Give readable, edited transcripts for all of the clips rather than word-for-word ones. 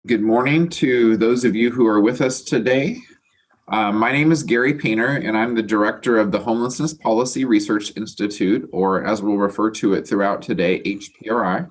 Good morning to those of you who are with us today. My name is Gary Painter, and I'm the director of the Homelessness Policy Research Institute, or as we'll refer to it throughout today, HPRI.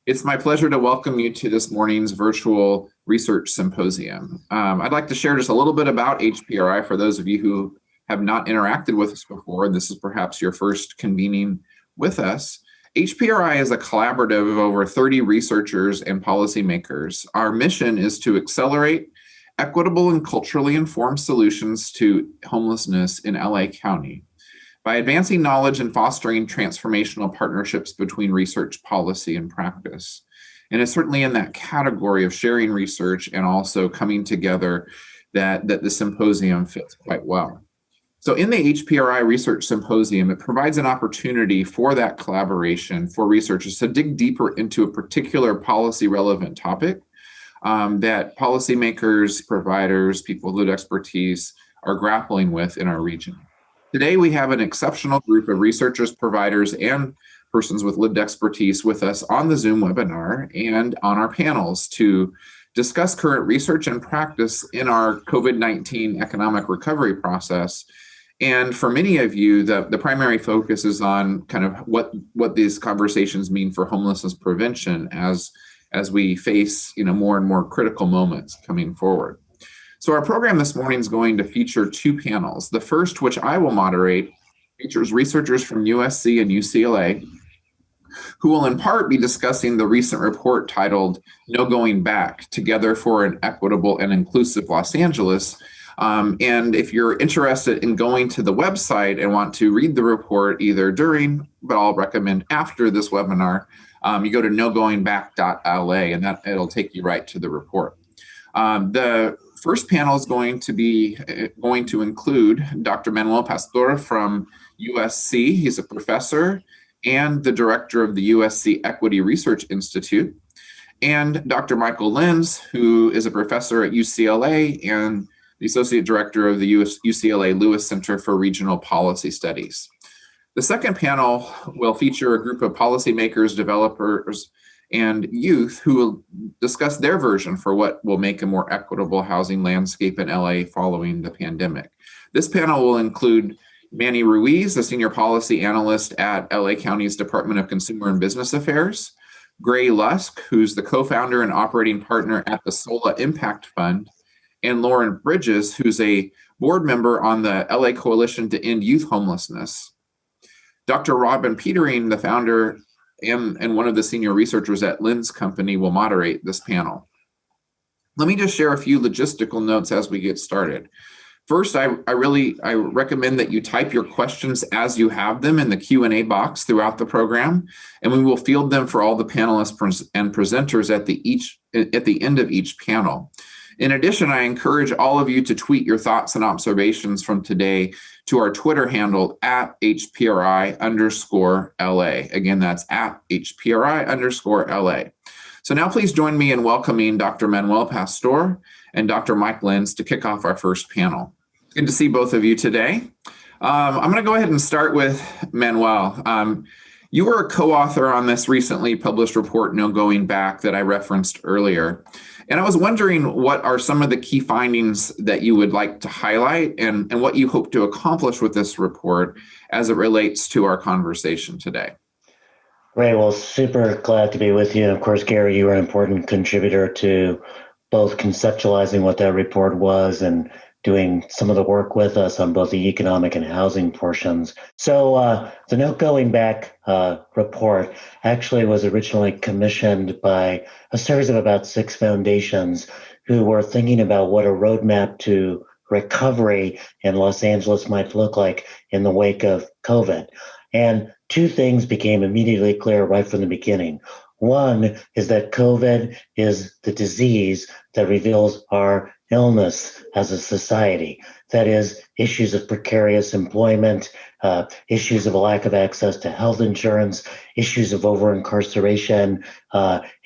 It's my pleasure to welcome you to this morning's virtual research symposium. I'd like to share just a little bit about HPRI for those of you who have not interacted with us before, and this is perhaps your first convening with us. HPRI is a collaborative of over 30 researchers and policymakers. Our mission is to accelerate equitable and culturally informed solutions to homelessness in LA County by advancing knowledge and fostering transformational partnerships between research, policy, and practice. And it's certainly in that category of sharing research and also coming together that the symposium fits quite well. So in the HPRI Research Symposium, it provides an opportunity for that collaboration for researchers to dig deeper into a particular policy relevant topic that policymakers, providers, people with expertise are grappling with in our region. Today, we have an exceptional group of researchers, providers, and persons with lived expertise with us on the Zoom webinar and on our panels to discuss current research and practice in our COVID-19 economic recovery process. And for many of you, the primary focus is on kind of what these conversations mean for homelessness prevention as we face more and more critical moments coming forward. So our program this morning is going to feature two panels. The first, which I will moderate, features researchers from USC and UCLA, who will in part be discussing the recent report titled No Going Back, Together for an Equitable and Inclusive Los Angeles. And if you're interested in going to the website and want to read the report either during, but I'll recommend after this webinar, you go to nogoingback.la and it'll take you right to the report. The first panel is going to include Dr. Manuel Pastor from USC. He's a professor and the director of the USC Equity Research Institute, and Dr. Michael Lenz, who is a professor at UCLA and the associate director of the UCLA Lewis Center for Regional Policy Studies. The second panel will feature a group of policymakers, developers, and youth who will discuss their version for what will make a more equitable housing landscape in LA following the pandemic. This panel will include Manny Ruiz, a senior policy analyst at LA County's Department of Consumer and Business Affairs, Gray Lusk, who's the co-founder and operating partner at the SOLA Impact Fund, and Lauren Bridges, who's a board member on the LA Coalition to End Youth Homelessness. Dr. Robin Petering, the founder and one of the senior researchers at Lenz Company, will moderate this panel. Let me just share a few logistical notes as we get started. First, I recommend that you type your questions as you have them in the Q&A box throughout the program, and we will field them for all the panelists and presenters at the end of each panel. In addition, I encourage all of you to tweet your thoughts and observations from today to our Twitter handle at HPRI_LA. Again, that's at HPRI_LA. So now please join me in welcoming Dr. Manuel Pastor and Dr. Mike Lenz to kick off our first panel. Good to see both of you today. I'm going to go ahead and start with Manuel. You were a co-author on this recently published report, No Going Back, that I referenced earlier. And I was wondering what are some of the key findings that you would like to highlight and what you hope to accomplish with this report as it relates to our conversation today. Great. Well, super glad to be with you. And of course, Gary, you were an important contributor to both conceptualizing what that report was and doing some of the work with us on both the economic and housing portions. So the No Going Back report actually was originally commissioned by a series of about 6 foundations who were thinking about what a roadmap to recovery in Los Angeles might look like in the wake of COVID. And 2 things became immediately clear right from the beginning. One is that COVID is the disease that reveals our illness as a society. That is, issues of precarious employment, issues of a lack of access to health insurance, issues of over-incarceration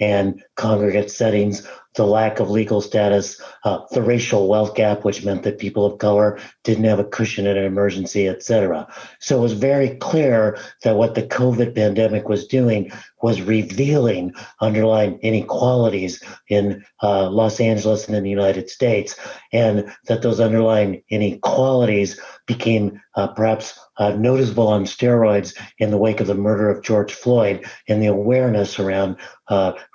and congregate settings, the lack of legal status, the racial wealth gap, which meant that people of color didn't have a cushion in an emergency, et cetera. So it was very clear that what the COVID pandemic was doing was revealing underlying inequalities in Los Angeles and in the United States, and that those underlying inequalities became perhaps noticeable on steroids in the wake of the murder of George Floyd and the awareness around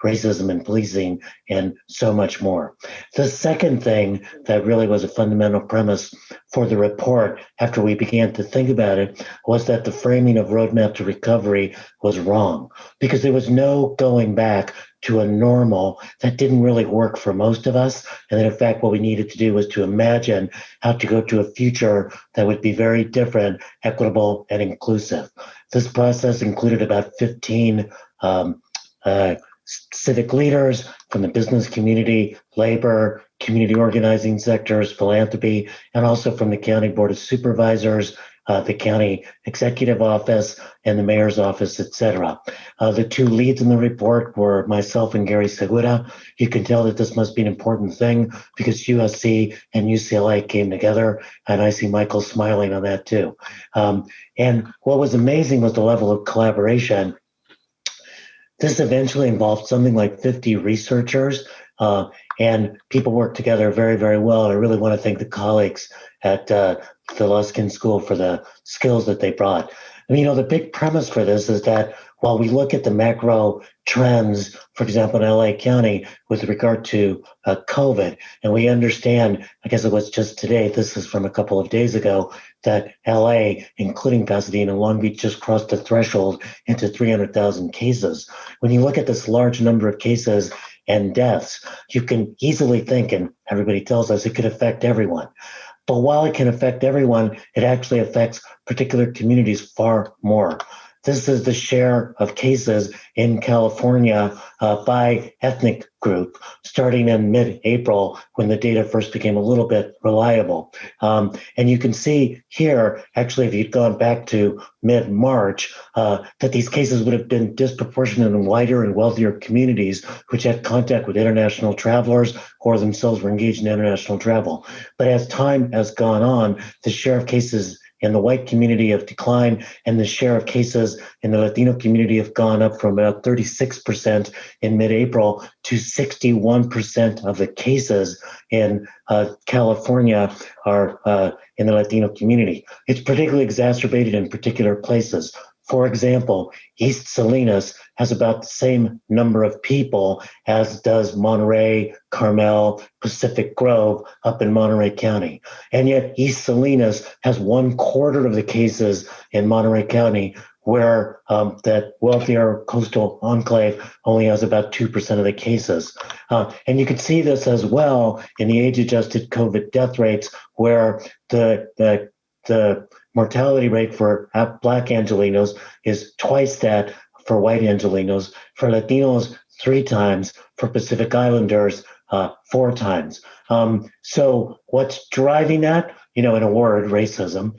racism and policing and so much more. The second thing that really was a fundamental premise for the report after we began to think about it was that the framing of Roadmap to Recovery was wrong, because there was no going back to a normal that didn't really work for most of us. And that in fact, what we needed to do was to imagine how to go to a future that would be very different, equitable, and inclusive. This process included about 15 civic leaders from the business community, labor, community organizing sectors, philanthropy, and also from the County Board of Supervisors, the County Executive Office, and the Mayor's Office, et cetera. The two leads in the report were myself and Gary Segura. You can tell that this must be an important thing because USC and UCLA came together, and I see Michael smiling on that too. And what was amazing was the level of collaboration. This eventually involved something like 50 researchers, and people worked together very, very well. And I really want to thank the colleagues at the Luskin School for the skills that they brought. I mean, the big premise for this is that while we look at the macro trends, for example, in LA County with regard to COVID, and we understand, I guess it was just today, this is from a couple of days ago, that LA, including Pasadena and Long Beach, just crossed the threshold into 300,000 cases. When you look at this large number of cases and deaths, you can easily think, and everybody tells us it could affect everyone. But while it can affect everyone, it actually affects particular communities far more. This is the share of cases in California by ethnic group, starting in mid-April when the data first became a little bit reliable. And you can see here, actually, if you'd gone back to mid-March, that these cases would have been disproportionate in wider and wealthier communities, which had contact with international travelers or themselves were engaged in international travel. But as time has gone on, the share of cases in the white community have declined, and the share of cases in the Latino community have gone up from about 36% in mid-April to 61% of the cases in California are in the Latino community. It's particularly exacerbated in particular places. For example, East Salinas has about the same number of people as does Monterey, Carmel, Pacific Grove up in Monterey County. And yet East Salinas has 1/4 of the cases in Monterey County, where that wealthier coastal enclave only has about 2% of the cases. And you can see this as well in the age-adjusted COVID death rates, where the mortality rate for Black Angelenos is twice that for white Angelenos, for Latinos 3 times, for Pacific Islanders 4 times. So what's driving that? In a word, racism.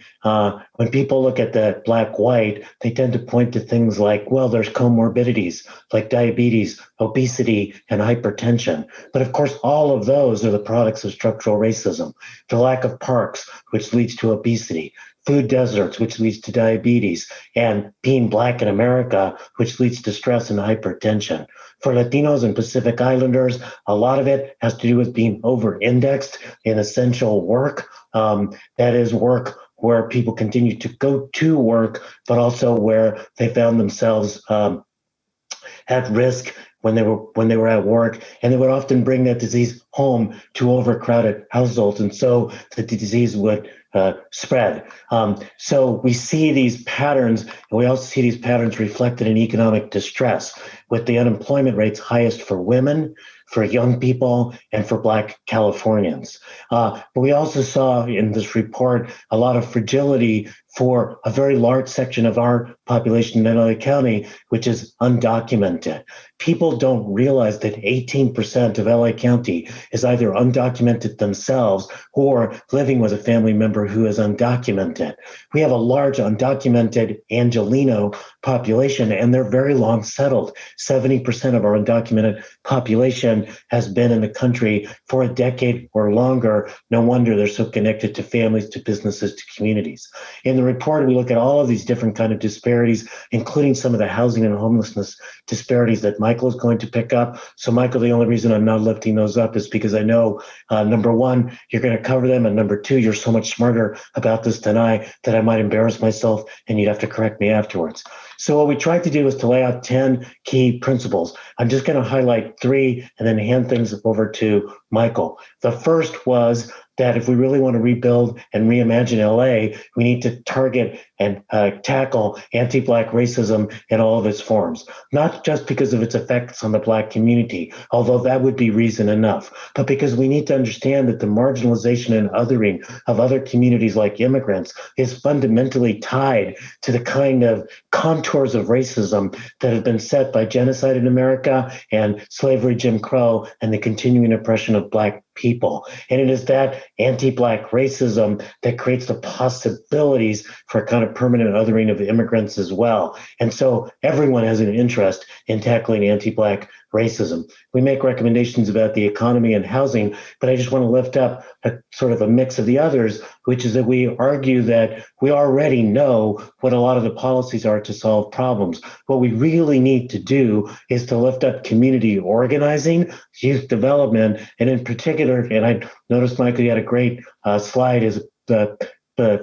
When people look at the Black-white, they tend to point to things like, well, there's comorbidities like diabetes, obesity, and hypertension. But of course, all of those are the products of structural racism. The lack of parks, which leads to obesity, food deserts, which leads to diabetes, and being Black in America, which leads to stress and hypertension. For Latinos and Pacific Islanders, a lot of it has to do with being over-indexed in essential work. That is work where people continue to go to work, but also where they found themselves at risk when they were at work, and they would often bring that disease home to overcrowded households, and so the disease would spread. So we see these patterns, and we also see these patterns reflected in economic distress, with the unemployment rates highest for women, for young people, and for Black Californians. But we also saw in this report a lot of fragility for a very large section of our population in LA County, which is undocumented. People don't realize that 18% of LA County is either undocumented themselves or living with a family member who is undocumented. We have a large undocumented Angeleno population, and they're very long settled. 70% of our undocumented population has been in the country for a decade or longer. No wonder they're so connected to families, to businesses, to communities. In the report, we look at all of these different kind of disparities, including some of the housing and homelessness disparities that Michael is going to pick up. So Michael, the only reason I'm not lifting those up is because I know, number one, you're going to cover them. And number two, you're so much smarter about this than I, that I might embarrass myself and you'd have to correct me afterwards. So what we tried to do is to lay out 10 key principles. I'm just going to highlight 3 and then hand things over to Michael. The first was that if we really want to rebuild and reimagine LA, we need to target and tackle anti-Black racism in all of its forms, not just because of its effects on the Black community, although that would be reason enough, but because we need to understand that the marginalization and othering of other communities like immigrants is fundamentally tied to the kind of contours of racism that have been set by genocide in America and slavery, Jim Crow, and the continuing oppression of Black people. And it is that anti-Black racism that creates the possibilities for a kind of permanent othering of immigrants as well. And so everyone has an interest in tackling anti-Black racism. We make recommendations about the economy and housing, but I just want to lift up a sort of a mix of the others, which is that we argue that we already know what a lot of the policies are to solve problems. What we really need to do is to lift up community organizing, youth development, and in particular, and I noticed, Michael, you had a great slide is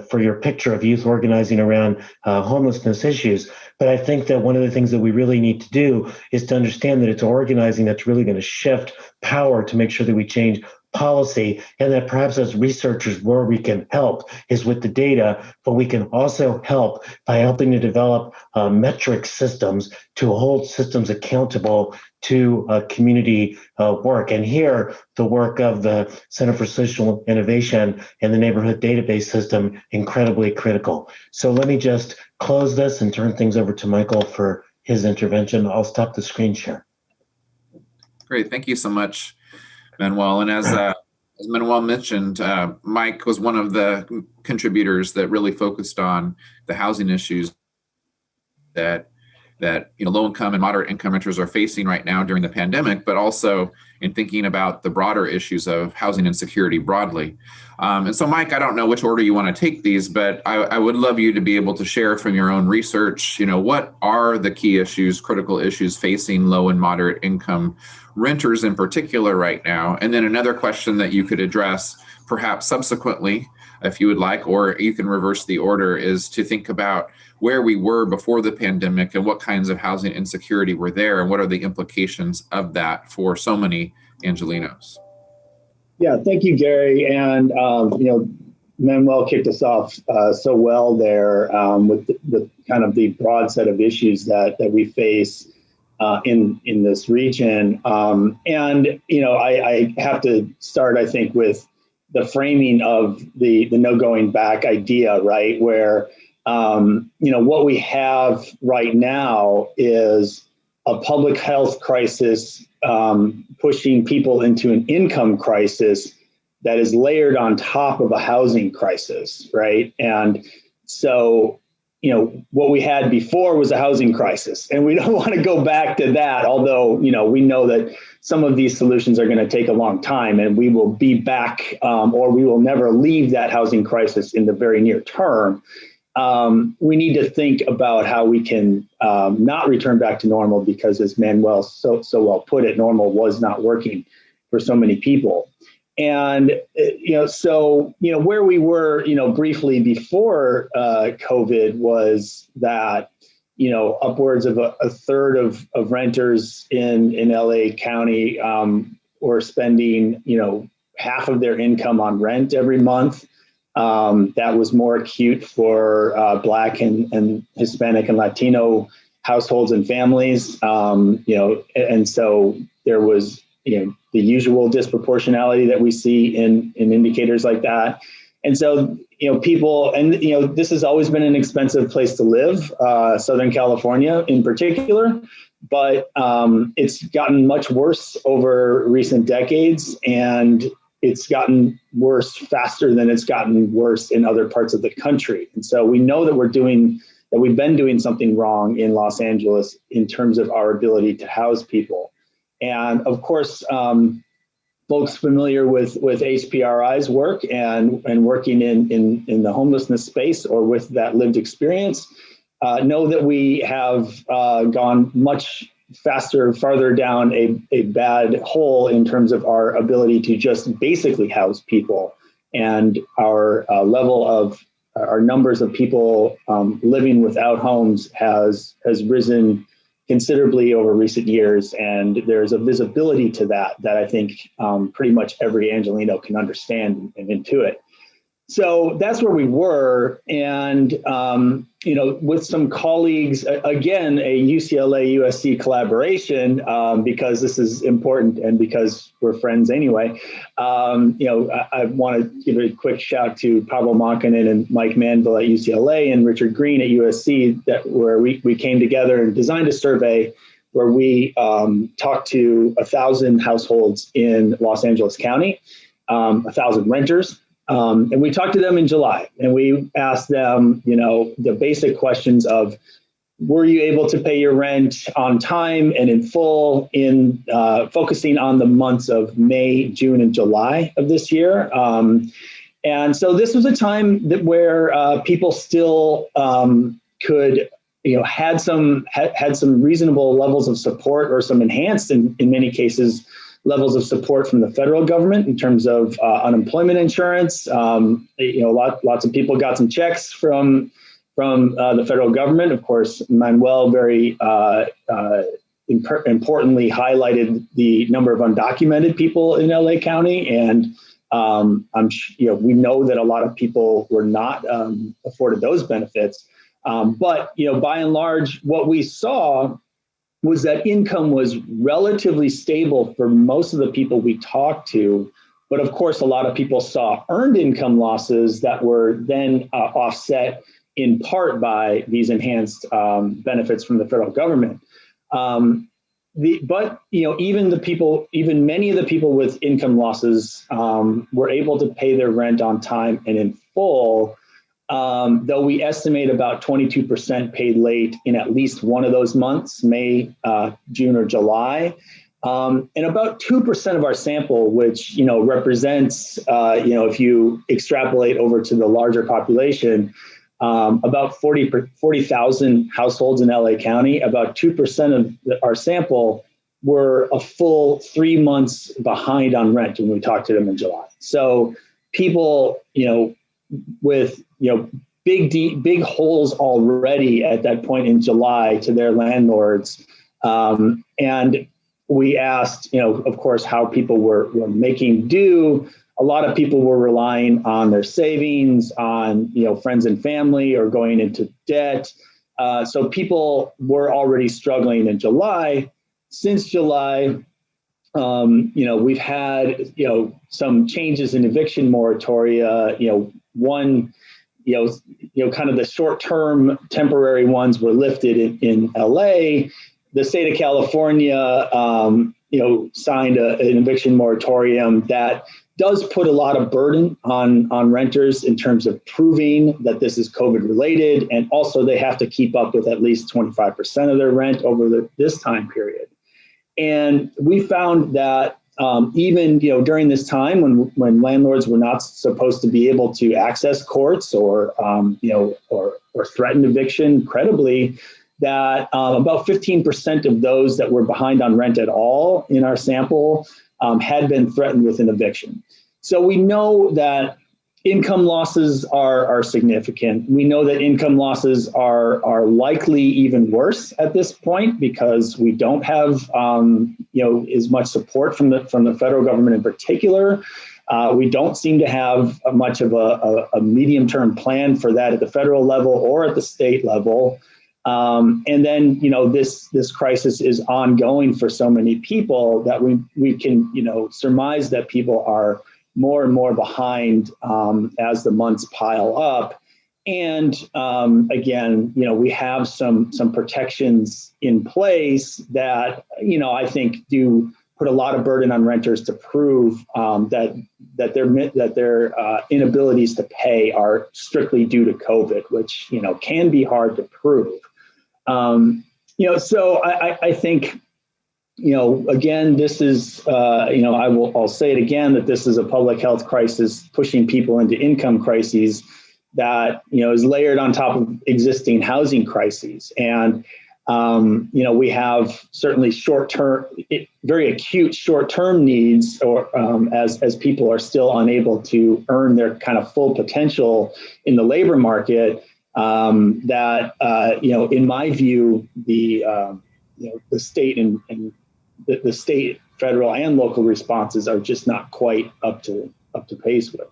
for your picture of youth organizing around homelessness issues. But I think that one of the things that we really need to do is to understand that it's organizing that's really going to shift power to make sure that we change policy, and that perhaps as researchers where we can help is with the data, but we can also help by helping to develop metric systems to hold systems accountable to community work. And here, the work of the Center for Social Innovation and the Neighborhood Database System, incredibly critical. So let me just close this and turn things over to Michael for his intervention. I'll stop the screen share. Great, thank you so much, Manuel. And as Manuel mentioned, Mike was one of the contributors that really focused on the housing issues that low-income and moderate-income renters are facing right now during the pandemic, but also in thinking about the broader issues of housing insecurity broadly. And so, Mike, I don't know which order you want to take these, but I would love you to be able to share from your own research, what are the key issues, critical issues facing low and moderate income renters in particular right now? And then another question that you could address perhaps subsequently, if you would like, or you can reverse the order, is to think about where we were before the pandemic and what kinds of housing insecurity were there and what are the implications of that for so many Angelenos. Yeah, thank you, Gary. And, Manuel kicked us off so well there with the kind of the broad set of issues that we face in this region. I have to start, I think, with the framing of the no going back idea, right? Where, what we have right now is a public health crisis pushing people into an income crisis that is layered on top of a housing crisis, right? And so, what we had before was a housing crisis, and we don't want to go back to that, although, we know that some of these solutions are going to take a long time, and we will be back, or we will never leave that housing crisis in the very near term. We need to think about how we can not return back to normal, because as Manuel so well put it, normal was not working for so many people. And, where we were, briefly before COVID was that, upwards of a third of renters in LA County were spending, half of their income on rent every month. That was more acute for Black and Hispanic and Latino households and families. And so there was, the usual disproportionality that we see in indicators like that. And so, people, and, this has always been an expensive place to live, Southern California in particular, but it's gotten much worse over recent decades, and it's gotten worse faster than it's gotten worse in other parts of the country. And so we know that we've been doing something wrong in Los Angeles in terms of our ability to house people. And of course, folks familiar with HPRI's work and working in the homelessness space or with that lived experience know that we have gone much farther down a bad hole in terms of our ability to just basically house people, and our level of our numbers of people living without homes has risen considerably over recent years, and there's a visibility to that I think pretty much every Angelino can understand and intuit. So that's where we were, and with some colleagues, again, a UCLA-USC collaboration, because this is important and because we're friends anyway. I want to give a quick shout to Pablo Monkanen and Mike Manville at UCLA and Richard Green at USC, where we came together and designed a survey where we talked to 1,000 households in Los Angeles County, 1,000 renters. And we talked to them in July, and we asked them, the basic questions of, were you able to pay your rent on time and in full, in focusing on the months of May, June, and July of this year. And so this was a time where people still could, had some reasonable levels of support, or some enhanced, in many cases, levels of support from the federal government in terms of unemployment insurance. Lots of people got some checks from the federal government. Of course, Manuel very importantly highlighted the number of undocumented people in LA County, and we know that a lot of people were not afforded those benefits. But by and large, what we saw was that income was relatively stable for most of the people we talked to. But of course, a lot of people saw earned income losses that were then offset in part by these enhanced benefits from the federal government. But even many of the people with income losses were able to pay their rent on time and in full. Though we estimate about 22% paid late in at least one of those months, May, June, or July. And about 2% of our sample, which represents, if you extrapolate over to the larger population, about 40,000 households in LA County, about 2% of our sample were a full 3 months behind on rent when we talked to them in July. So people, with big holes already at that point in July to their landlords, and we asked, of course, how people were making do. A lot of people were relying on their savings, on friends and family, or going into debt. So people were already struggling in July. Since July, we've had some changes in eviction moratoria. One, kind of the short-term temporary ones were lifted in LA. The state of California, signed an eviction moratorium that does put a lot of burden on renters in terms of proving that this is COVID related, and also they have to keep up with at least 25% of their rent over this time period. And we found that even during this time when landlords were not supposed to be able to access courts or threaten eviction credibly, that about 15% of those that were behind on rent at all in our sample had been threatened with an eviction. So we know that income losses are significant. We know that income losses are likely even worse at this point because we don't have as much support from the federal government in particular. We don't seem to have much of a medium-term plan for that at the federal level or at the state level. And then this crisis is ongoing for so many people that we can surmise that people are more and more behind as the months pile up. And again, we have some protections in place that I think do put a lot of burden on renters to prove that their inabilities to pay are strictly due to COVID, which can be hard to prove. So I think again, this is, I'll say it again, that this is a public health crisis pushing people into income crises that, is layered on top of existing housing crises. And, we have certainly short-term, very acute short-term needs, or as people are still unable to earn their kind of full potential in the labor market, in my view, the state and the state, federal, and local responses are just not quite up to pace with.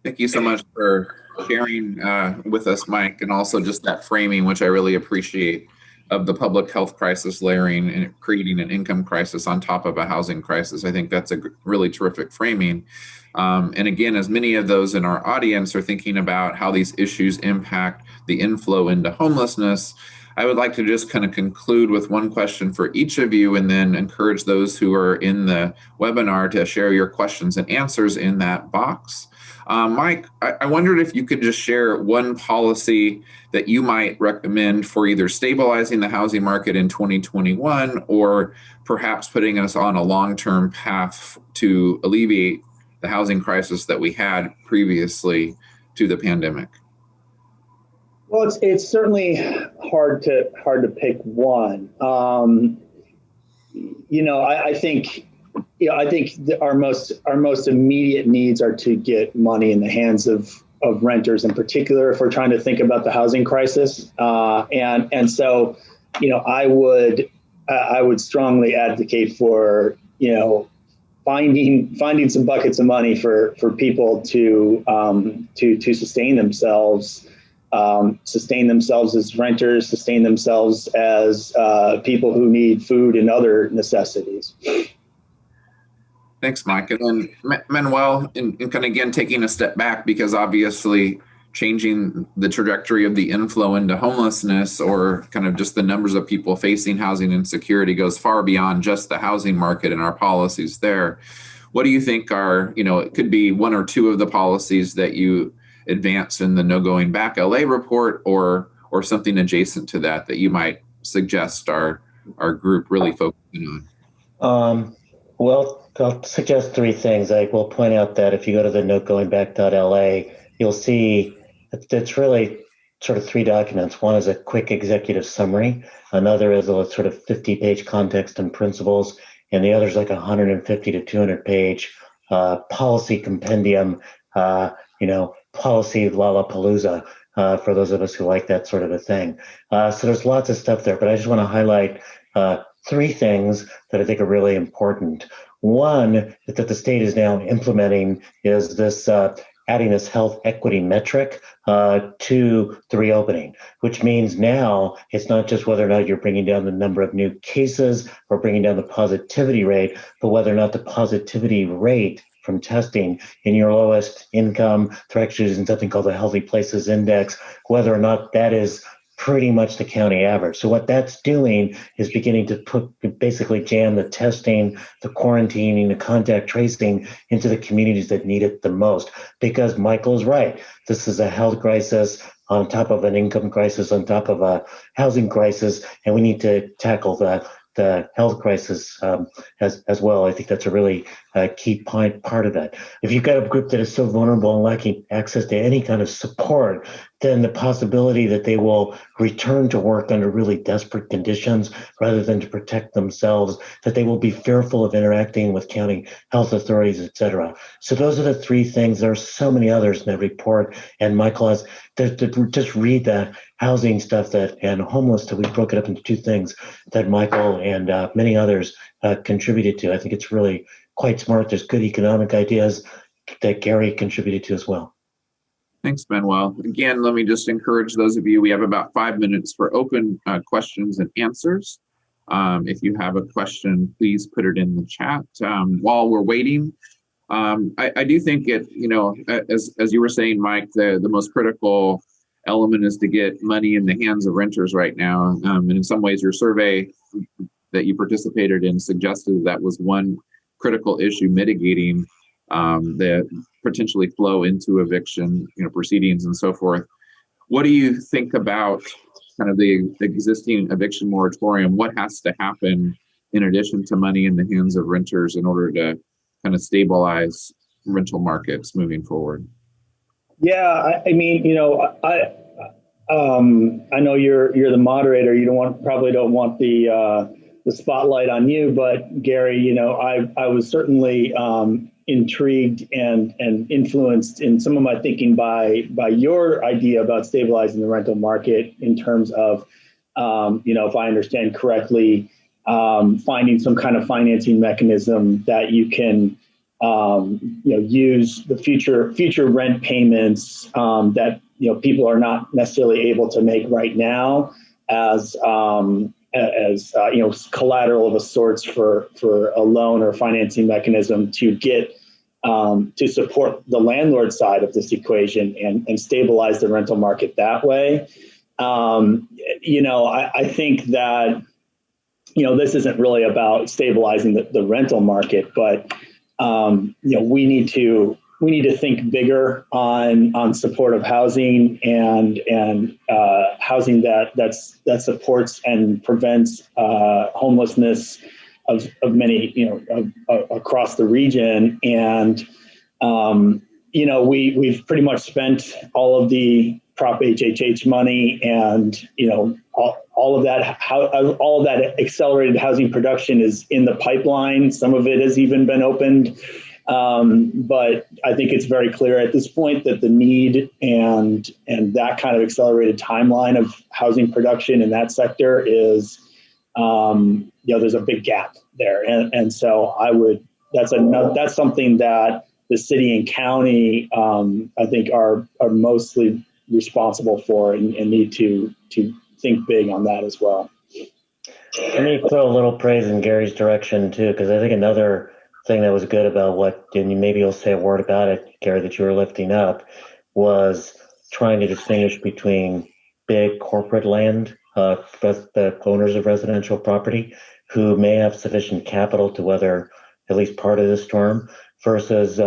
Thank you so much for sharing with us, Mike, and also just that framing, which I really appreciate, of the public health crisis layering and creating an income crisis on top of a housing crisis. I think that's a really terrific framing. And again, as many of those in our audience are thinking about how these issues impact the inflow into homelessness, I would like to just kind of conclude with one question for each of you, and then encourage those who are in the webinar to share your questions and answers in that box. Mike, I wondered if you could just share one policy that you might recommend for either stabilizing the housing market in 2021, or perhaps putting us on a long-term path to alleviate the housing crisis that we had previously to the pandemic. Well, it's certainly hard to pick one. I think our most immediate needs are to get money in the hands of renters, in particular, if we're trying to think about the housing crisis. And so, I would strongly advocate for finding some buckets of money for people to sustain themselves. Sustain themselves as renters, sustain themselves as people who need food and other necessities. Thanks, Mike. And then Manuel, and kind of again taking a step back, because obviously changing the trajectory of the inflow into homelessness, or kind of just the numbers of people facing housing insecurity, goes far beyond just the housing market and our policies there. What do you think are, it could be one or two of the policies that you advance in the No Going Back LA report, or something adjacent to that you might suggest our group really focusing on? Well, I'll suggest three things. I will point out that if you go to the notegoingback.la, you'll see it's really sort of three documents. One is a quick executive summary. Another is a sort of 50-page context and principles. And the other is like 150 to 200-page policy compendium, policy Lollapalooza, for those of us who like that sort of a thing. So there's lots of stuff there, but I just want to highlight three things that I think are really important. One that the state is now implementing is this adding this health equity metric to the reopening, which means now it's not just whether or not you're bringing down the number of new cases or bringing down the positivity rate, but whether or not the positivity rate from testing in your lowest income, they're actually using something called the Healthy Places Index, whether or not that is pretty much the county average. So what that's doing is beginning to basically jam the testing, the quarantining, the contact tracing into the communities that need it the most. Because Michael's right, this is a health crisis on top of an income crisis, on top of a housing crisis, and we need to tackle the health crisis as well. I think that's a really key part of that. If you've got a group that is so vulnerable and lacking access to any kind of support, then the possibility that they will return to work under really desperate conditions rather than to protect themselves, that they will be fearful of interacting with county health authorities, et cetera. So those are the three things. There are so many others in that report. And Michael has to just read the housing stuff and homeless, that we broke it up into two things that Michael and many others contributed to. I think it's really quite smart. There's good economic ideas that Gary contributed to as well. Thanks, Manuel. Again, let me just encourage those of you, we have about 5 minutes for open questions and answers. If you have a question, please put it in the chat. While we're waiting, I do think as you were saying, Mike, the most critical element is to get money in the hands of renters right now. And in some ways, your survey that you participated in suggested that was one critical issue mitigating the potentially flow into eviction, proceedings and so forth. What do you think about kind of the existing eviction moratorium, what has to happen in addition to money in the hands of renters in order to kind of stabilize rental markets moving forward? Yeah, I mean, I know you're the moderator. You probably don't want the spotlight on you, but Gary, I was certainly intrigued and influenced in some of my thinking by your idea about stabilizing the rental market in terms of, if I understand correctly, finding some kind of financing mechanism that you can, use the future rent payments that people are not necessarily able to make right now as collateral of a sorts for a loan or financing mechanism to get to support the landlord side of this equation and stabilize the rental market that way. I think that this isn't really about stabilizing the rental market, but we need to think bigger on supportive housing and housing that supports and prevents homelessness of many across the region. And we've pretty much spent all of the Prop HHH money, and all of that accelerated housing production is in the pipeline. Some of it has even been opened. But I think it's very clear at this point that the need and that kind of accelerated timeline of housing production in that sector is, there's a big gap there. And so that's something that the city and county, I think are mostly responsible for and need to think big on that as well. Let me throw a little praise in Gary's direction too, because I think another thing that was good about and maybe you'll say a word about it, Gary, that you were lifting up, was trying to distinguish between big corporate land, the owners of residential property, who may have sufficient capital to weather at least part of the storm, versus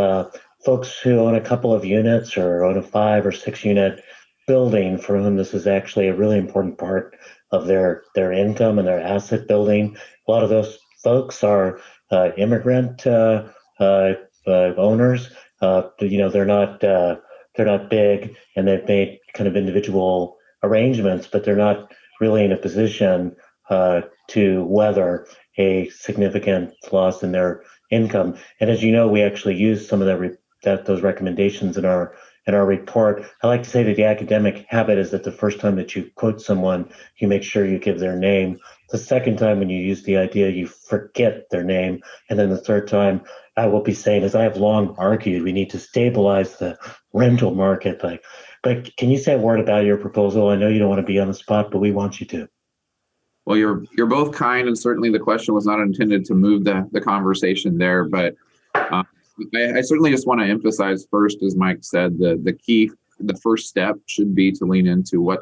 folks who own a couple of units or own a 5 or 6 unit building, for whom this is actually a really important part of their income and their asset building. A lot of those folks are immigrant owners. They're not big, and they've made kind of individual arrangements, but they're not really in a position to weather a significant loss in their income. And as you know, we actually use some of those recommendations in our report. I like to say that the academic habit is that the first time that you quote someone, you make sure you give their name. The second time when you use the idea, you forget their name. And then the third time, I will be saying, as I have long argued, we need to stabilize the rental market. But can you say a word about your proposal? I know you don't want to be on the spot, but we want you to. Well, you're both kind, and certainly the question was not intended to move the conversation there, but I certainly just want to emphasize first, as Mike said, the first step should be to lean into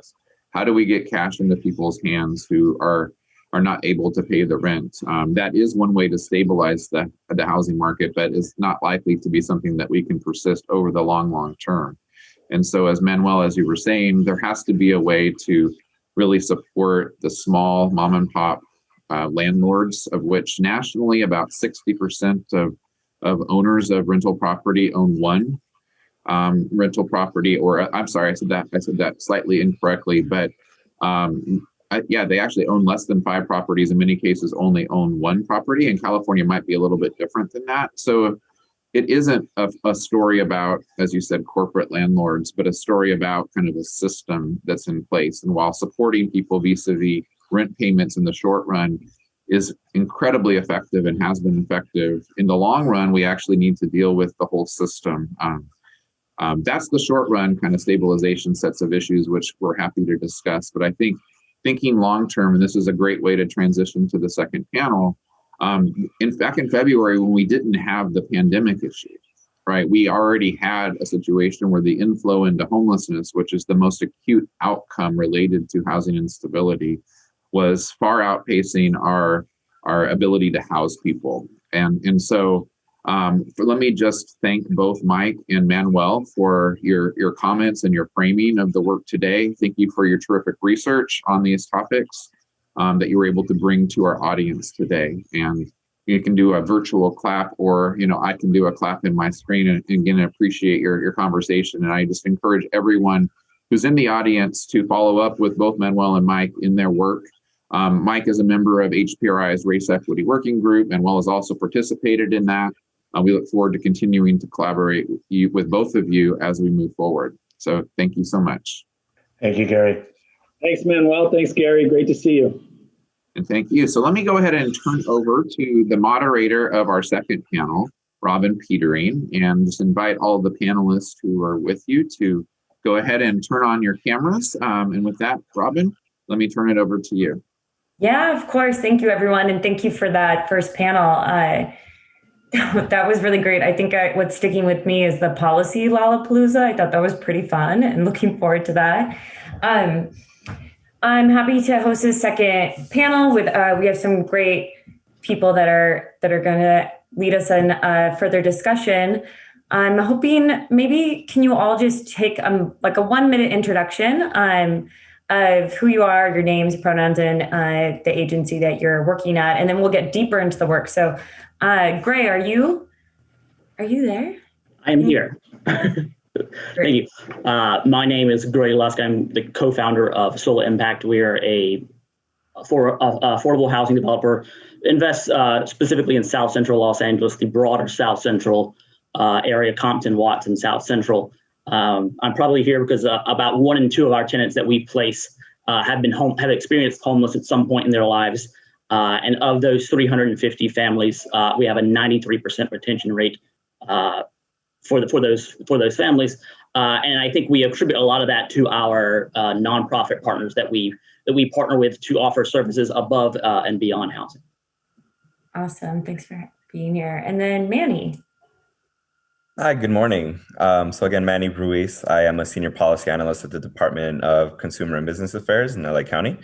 how do we get cash into people's hands who are not able to pay the rent. That is one way to stabilize the housing market, but is not likely to be something that we can persist over the long term. And so, as Manuel, as you were saying, there has to be a way to really support the small mom and pop landlords, of which nationally about 60% of owners of rental property own one rental property, or I'm sorry, I said that slightly incorrectly, but they actually own less than 5 properties. In many cases, only own one property, and California might be a little bit different than that. So it isn't a story about, as you said, corporate landlords, but a story about kind of a system that's in place. And while supporting people vis-a-vis rent payments in the short run is incredibly effective and has been effective, in the long run, we actually need to deal with the whole system. That's the short run kind of stabilization sets of issues, which we're happy to discuss. But I think thinking long term, and this is a great way to transition to the second panel, back in February, when we didn't have the pandemic issue, right, we already had a situation where the inflow into homelessness, which is the most acute outcome related to housing instability, was far outpacing our ability to house people. And so Let me just thank both Mike and Manuel for your comments and your framing of the work today. Thank you for your terrific research on these topics that you were able to bring to our audience today. And you can do a virtual clap, or I can do a clap in my screen, and again, appreciate your conversation. And I just encourage everyone who's in the audience to follow up with both Manuel and Mike in their work. Mike is a member of HPRI's Race Equity Working Group. Manuel has also participated in that. We look forward to continuing to collaborate with both of you as we move forward. So thank you so much. Thank you, Gary. Thanks, Manuel. Thanks, Gary. Great to see you. And thank you. So let me go ahead and turn over to the moderator of our second panel, Robin Petering, and just invite all of the panelists who are with you to go ahead and turn on your cameras. And with that, Robin, let me turn it over to you. Yeah, of course. Thank you, everyone. And thank you for that first panel. That was really great. I think what's sticking with me is the policy Lollapalooza. I thought that was pretty fun and looking forward to that. I'm happy to host this second panel with, we have some great people that are going to lead us in further discussion. I'm hoping maybe can you all just take like a 1-minute introduction of who you are, your names, pronouns, and the agency that you're working at, and then we'll get deeper into the work. So Gray, are you there? I'm here. Thank you. My name is Gray Lusk. I'm the co-founder of Solar Impact. We are a affordable housing developer, invests specifically in South Central Los Angeles, the broader South Central area, Compton, Watson, South Central. I'm probably here because about 1 in 2 of our tenants that we place have experienced homeless at some point in their lives. And of those 350 families, we have a 93% retention rate for those families. And I think we attribute a lot of that to our nonprofit partners that we partner with to offer services above and beyond housing. Awesome. Thanks for being here. And then Manny. Hi, good morning. So again, Manny Ruiz. I am a senior policy analyst at the Department of Consumer and Business Affairs in LA County.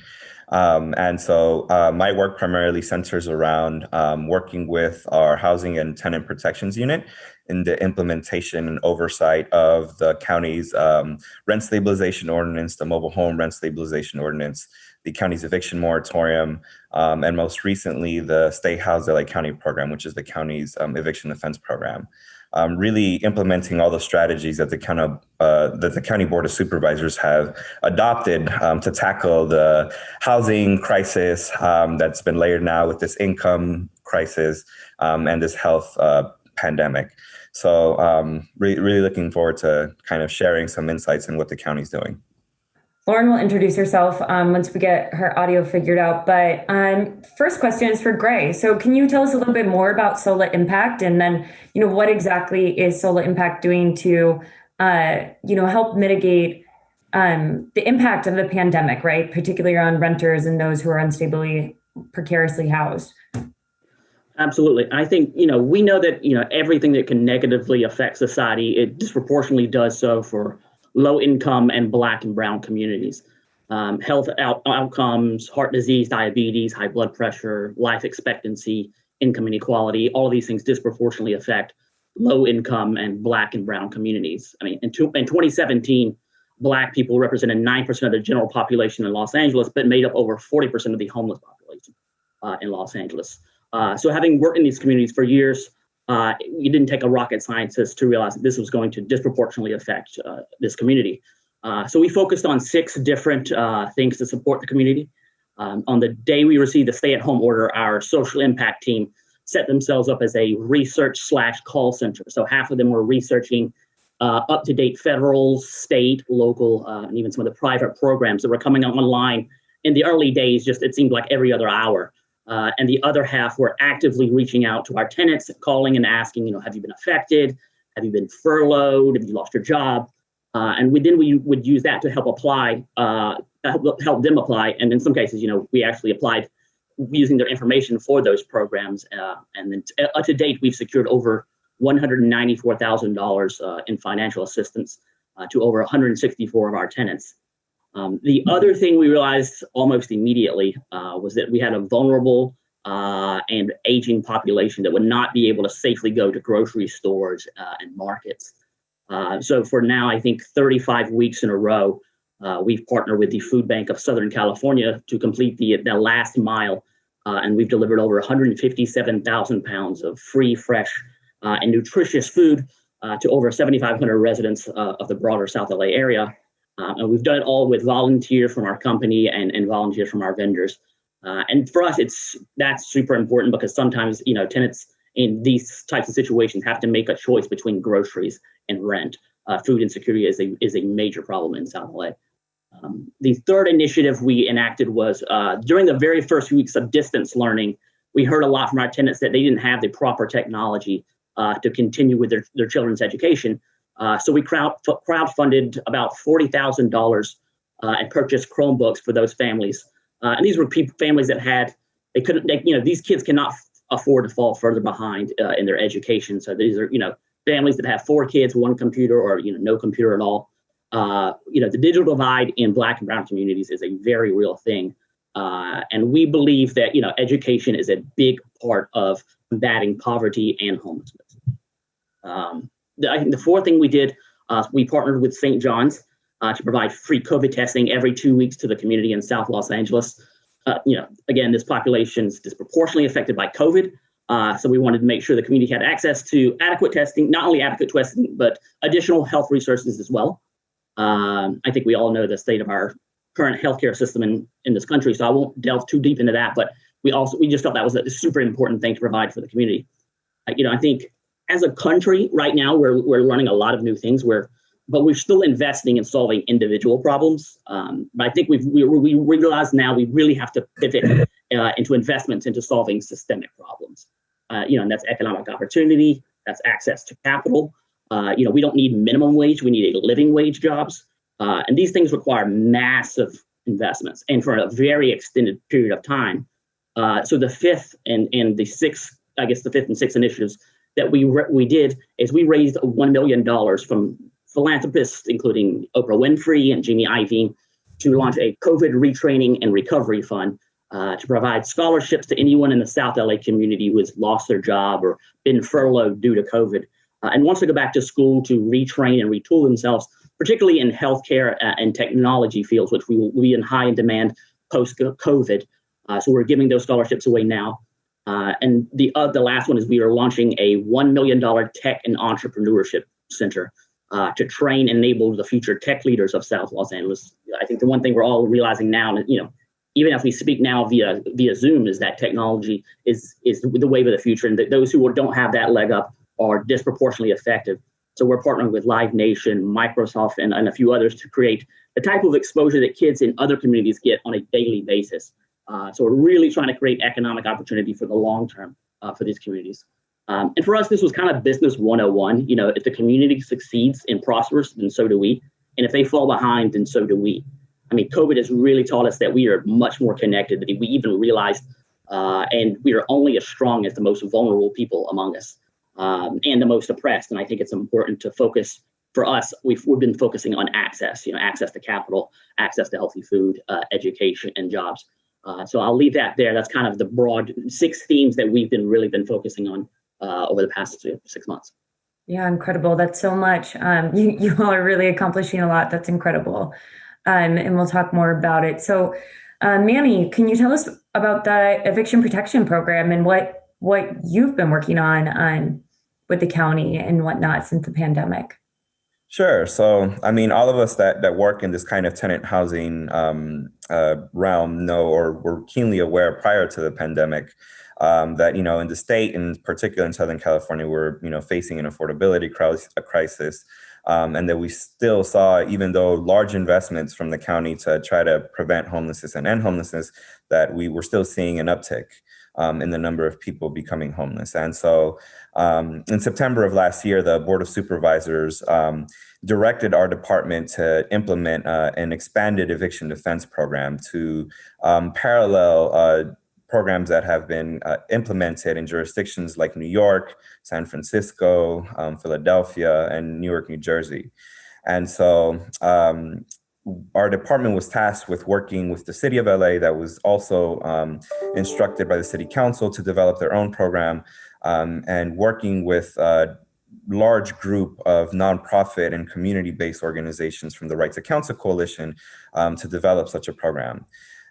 And so my work primarily centers around working with our Housing and Tenant Protections Unit in the implementation and oversight of the county's rent stabilization ordinance, the mobile home rent stabilization ordinance, the county's eviction moratorium, and most recently the Stay Housed LA County program, which is the county's eviction defense program. Really implementing all the strategies that the County Board of Supervisors have adopted to tackle the housing crisis that's been layered now with this income crisis and this health pandemic. So really looking forward to kind of sharing some insights in what the county's doing. Lauren will introduce herself once we get her audio figured out. But first question is for Gray. So can you tell us a little bit more about Solar Impact, and then what exactly is Solar Impact doing to help mitigate the impact of the pandemic, right? Particularly on renters and those who are unstably, precariously housed. Absolutely. I think, we know that, everything that can negatively affect society, it disproportionately does so for low income and Black and brown communities. Health outcomes, heart disease, diabetes, high blood pressure, life expectancy, income inequality, all of these things disproportionately affect low income and Black and brown communities. I mean, in 2017, Black people represented 9% of the general population in Los Angeles, but made up over 40% of the homeless population in Los Angeles. So having worked in these communities for years, you didn't take a rocket scientist to realize that this was going to disproportionately affect this community. So we focused on 6 different things to support the community. On the day we received the stay-at-home order, our social impact team set themselves up as a research/call center. So half of them were researching up-to-date federal, state, local, and even some of the private programs that were coming online in the early days. Just it seemed like every other hour. And the other half were actively reaching out to our tenants, calling and asking, have you been affected? Have you been furloughed? Have you lost your job? And we would use that to help apply, help them apply. And in some cases, we actually applied using their information for those programs. And then to date, we've secured over $194,000 in financial assistance to over 164 of our tenants. The other thing we realized almost immediately was that we had a vulnerable and aging population that would not be able to safely go to grocery stores and markets. So for now, I think 35 weeks in a row, we've partnered with the Food Bank of Southern California to complete the last mile, and we've delivered over 157,000 pounds of free, fresh, and nutritious food to over 7,500 residents of the broader South LA area. And we've done it all with volunteers from our company and volunteers from our vendors. And for us, that's super important because sometimes, tenants in these types of situations have to make a choice between groceries and rent. Food insecurity is a major problem in South LA. The third initiative we enacted was during the very first few weeks of distance learning, we heard a lot from our tenants that they didn't have the proper technology to continue with their children's education. So we crowdfunded about $40,000 and purchased Chromebooks for those families. And these were families that these kids cannot afford to fall further behind in their education. So these are, families that have 4 kids, 1 computer, or, no computer at all. The digital divide in Black and Brown communities is a very real thing. And we believe that, education is a big part of combating poverty and homelessness. I think the fourth thing we did, we partnered with St. John's to provide free COVID testing every 2 weeks to the community in South Los Angeles. Again, this population is disproportionately affected by COVID. So we wanted to make sure the community had access to adequate testing, not only adequate testing, but additional health resources as well. I think we all know the state of our current healthcare system in this country, so I won't delve too deep into that, but we just felt that was a super important thing to provide for the community. I think as a country right now, we're learning a lot of new things, but we're still investing in solving individual problems. But I think we realize now we really have to pivot into investments into solving systemic problems. And that's economic opportunity, that's access to capital. We don't need minimum wage, we need a living wage jobs. And these things require massive investments and for a very extended period of time. So the fifth and the sixth, the fifth and sixth initiatives that we did is we raised $1 million from philanthropists, including Oprah Winfrey and Jamie Iovine, to launch a COVID retraining and recovery fund to provide scholarships to anyone in the South LA community who has lost their job or been furloughed due to COVID and wants to go back to school to retrain and retool themselves, particularly in healthcare and technology fields, which will be in high demand post-COVID. So we're giving those scholarships away now. And the last one is we are launching a $1 million tech and entrepreneurship center to train and enable the future tech leaders of South Los Angeles. I think the one thing we're all realizing now, even as we speak now via Zoom, is that technology is the wave of the future, and that those who don't have that leg up are disproportionately effective. So we're partnering with Live Nation, Microsoft, and a few others to create the type of exposure that kids in other communities get on a daily basis. So we're really trying to create economic opportunity for the long term for these communities. And for us, this was kind of business 101. If the community succeeds and prospers, then so do we. And if they fall behind, then so do we. COVID has really taught us that we are much more connected than we even realized. And we are only as strong as the most vulnerable people among us and the most oppressed. And I think it's important to focus. For us, we've been focusing on access, access to capital, access to healthy food, education, and jobs. So I'll leave that there. That's kind of the broad 6 themes that we've really been focusing on over the past 6 months. Yeah, incredible. That's so much. You all are really accomplishing a lot. That's incredible. And we'll talk more about it. So, Manny, can you tell us about the eviction protection program and what you've been working on with the county and whatnot since the pandemic? Sure. So, all of us that work in this kind of tenant housing realm know or were keenly aware prior to the pandemic that, in the state, in particular in Southern California, we're, facing an affordability crisis. And that we still saw, even though large investments from the county to try to prevent homelessness and end homelessness, that we were still seeing an uptick in the number of people becoming homeless. And so in September of last year, the Board of Supervisors directed our department to implement an expanded eviction defense program to parallel programs that have been implemented in jurisdictions like New York, San Francisco, Philadelphia, and Newark, New Jersey. And so our department was tasked with working with the city of LA, that was also instructed by the city council to develop their own program, and working with a large group of nonprofit and community-based organizations from the Right to Counsel Coalition to develop such a program.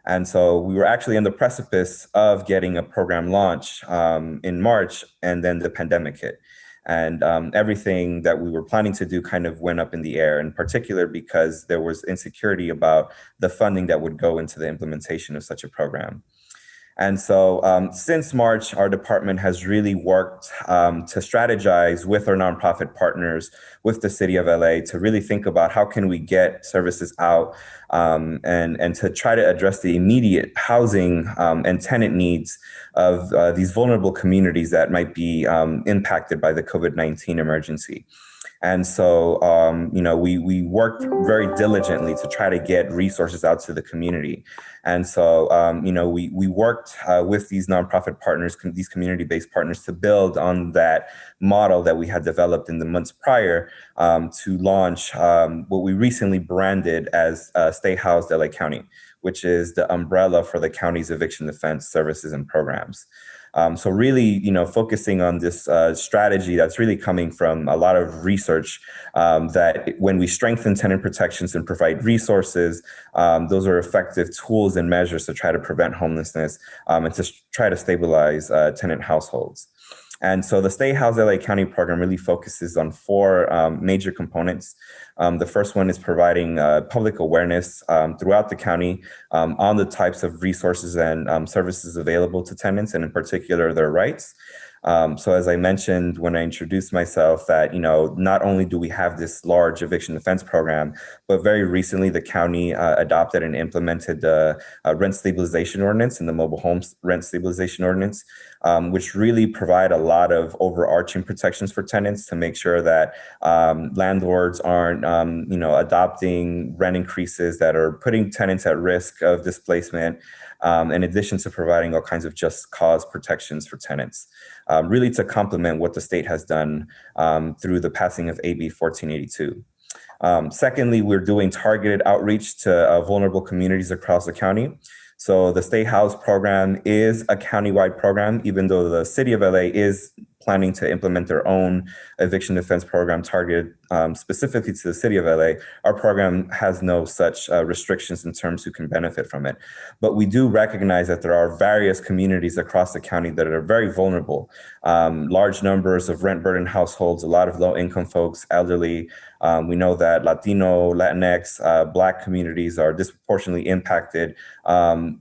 And so we were actually on the precipice of getting a program launch in March, and then the pandemic hit. And everything that we were planning to do kind of went up in the air, in particular because there was insecurity about the funding that would go into the implementation of such a program. And so since March, our department has really worked to strategize with our nonprofit partners, with the city of LA, to really think about how can we get services out and to try to address the immediate housing and tenant needs of these vulnerable communities that might be impacted by the COVID-19 emergency. And so, we worked very diligently to try to get resources out to the community. And so, we worked with these nonprofit partners, these community-based partners, to build on that model that we had developed in the months prior to launch what we recently branded as Stay Housed LA County, which is the umbrella for the county's eviction defense services and programs. So really, focusing on this strategy that's really coming from a lot of research that when we strengthen tenant protections and provide resources, those are effective tools and measures to try to prevent homelessness and to try to stabilize tenant households. And so the Stay Housed LA County program really focuses on four major components. The first one is providing public awareness throughout the county on the types of resources and services available to tenants, and in particular, their rights. So as I mentioned when I introduced myself, that not only do we have this large eviction defense program, but very recently the county adopted and implemented the rent stabilization ordinance and the mobile homes rent stabilization ordinance, which really provide a lot of overarching protections for tenants to make sure that landlords aren't adopting rent increases that are putting tenants at risk of displacement, in addition to providing all kinds of just cause protections for tenants, really to complement what the state has done through the passing of AB 1482. Secondly, we're doing targeted outreach to vulnerable communities across the county. So the Stay Housed program is a countywide program, even though the city of LA is planning to implement their own eviction defense program targeted specifically to the city of LA. Our program has no such restrictions in terms who can benefit from it. But we do recognize that there are various communities across the county that are very vulnerable. Large numbers of rent-burdened households, a lot of low-income folks, elderly. We know that Latino, Latinx, Black communities are disproportionately impacted, by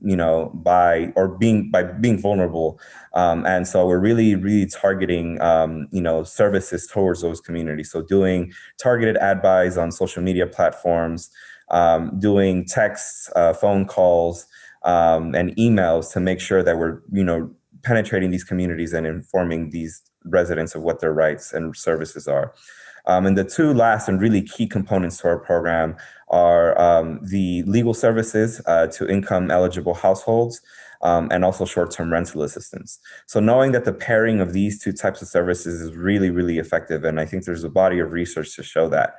being vulnerable. And so we're really targeting, services towards those communities. So doing targeted ad buys on social media platforms, doing texts, phone calls, and emails to make sure that we're, penetrating these communities and informing these residents of what their rights and services are. And the two last and really key components to our program are the legal services to income eligible households, and also short-term rental assistance. So knowing that the pairing of these two types of services is really effective, and I think there's a body of research to show that.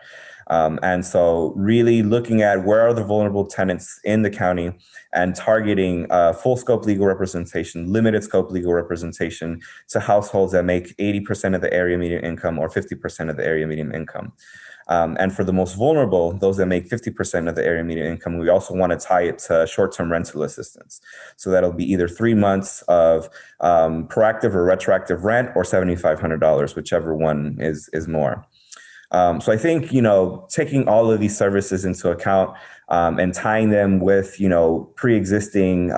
And so really looking at where are the vulnerable tenants in the county and targeting full scope legal representation, limited scope legal representation to households that make 80% of the area median income or 50% of the area median income. And for the most vulnerable, those that make 50% of the area median income, we also want to tie it to short-term rental assistance. So that'll be either 3 months of proactive or retroactive rent or $7,500, whichever one is more. So I think, taking all of these services into account and tying them with, pre-existing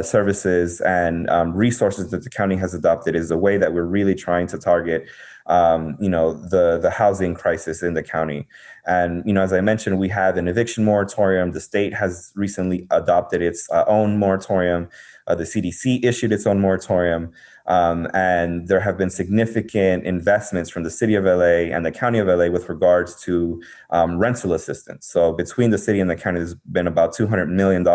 services and resources that the county has adopted is a way that we're really trying to target, the housing crisis in the county. And, as I mentioned, we have an eviction moratorium. The state has recently adopted its own moratorium. The CDC issued its own moratorium. And there have been significant investments from the city of LA and the county of LA with regards to rental assistance. So between the city and the county, there's been about $200 million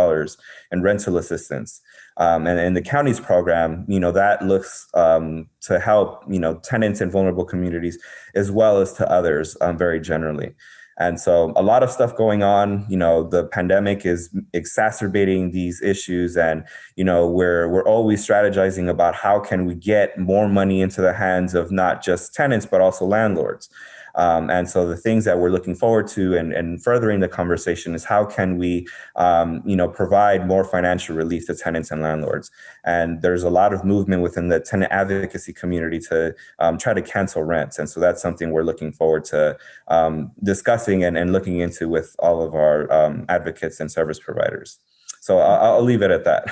in rental assistance. And in the county's program, that looks to help, tenants in vulnerable communities as well as to others very generally. And so a lot of stuff going on. The pandemic is exacerbating these issues, and we're always strategizing about how can we get more money into the hands of not just tenants but also landlords. And so the things that we're looking forward to and furthering the conversation is how can we, provide more financial relief to tenants and landlords. And there's a lot of movement within the tenant advocacy community to try to cancel rents. And so that's something we're looking forward to discussing and looking into with all of our advocates and service providers. So I'll leave it at that.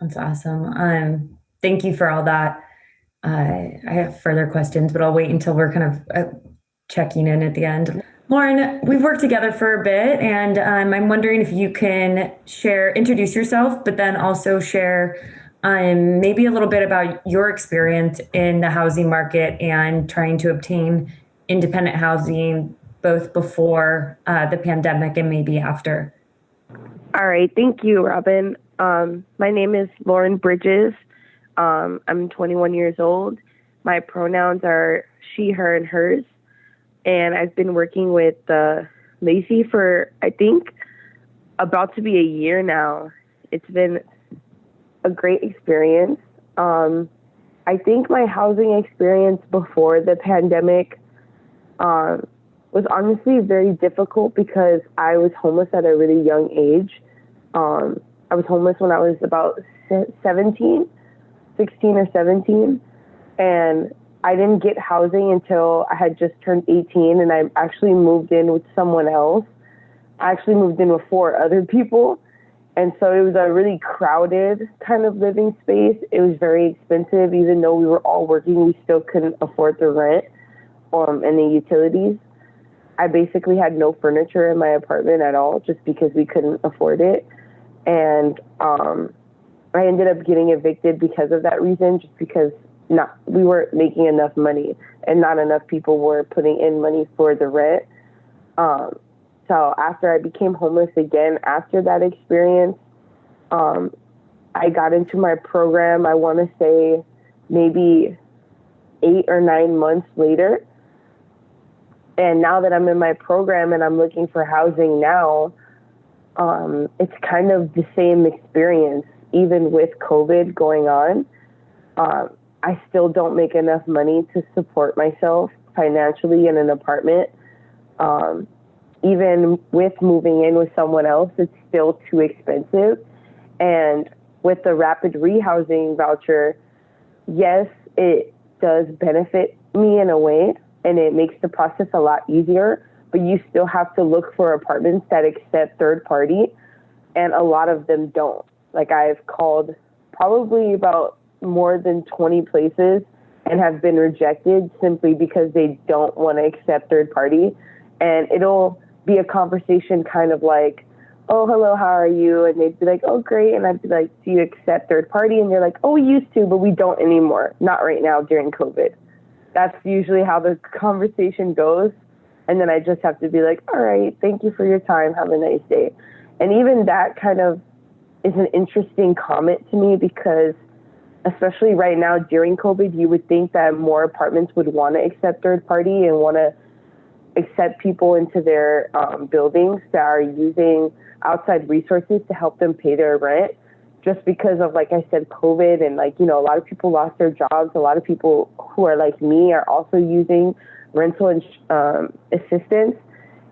That's awesome. Thank you for all that. I have further questions, but I'll wait until we're kind of checking in at the end. Lauren, we've worked together for a bit, and I'm wondering if you can introduce yourself, but then also share maybe a little bit about your experience in the housing market and trying to obtain independent housing both before the pandemic and maybe after. All right. Thank you, Robin. My name is Lauren Bridges. I'm 21 years old. My pronouns are she, her, and hers. And I've been working with Lacey for, I think, about to be a year now. It's been a great experience. I think my housing experience before the pandemic was honestly very difficult because I was homeless at a really young age. I was homeless when I was about 16 or 17, and I didn't get housing until I had just turned 18, and I actually moved in with someone else. I actually moved in with 4 other people, and so it was a really crowded kind of living space. It was very expensive. Even though we were all working, we still couldn't afford the rent and the utilities. I basically had no furniture in my apartment at all just because we couldn't afford it. And I ended up getting evicted because of that reason, just because we weren't making enough money and not enough people were putting in money for the rent. So after I became homeless again, after that experience, I got into my program, I want to say maybe 8 or 9 months later. And now that I'm in my program and I'm looking for housing now, it's kind of the same experience. Even with COVID going on, I still don't make enough money to support myself financially in an apartment. Even with moving in with someone else, it's still too expensive. And with the rapid rehousing voucher, yes, it does benefit me in a way, and it makes the process a lot easier, but you still have to look for apartments that accept third party, and a lot of them don't. Like, I've called probably about more than 20 places and have been rejected simply because they don't want to accept third party. And it'll be a conversation kind of like, oh, hello, how are you? And they'd be like, oh, great. And I'd be like, do you accept third party? And they're like, oh, we used to, but we don't anymore. Not right now during COVID. That's usually how the conversation goes. And then I just have to be like, all right, thank you for your time. Have a nice day. And even that kind of is an interesting comment to me because especially right now during COVID, you would think that more apartments would want to accept third party and want to accept people into their buildings that are using outside resources to help them pay their rent, just because of, like I said, COVID. And a lot of people lost their jobs. A lot of people who are like me are also using rental assistance,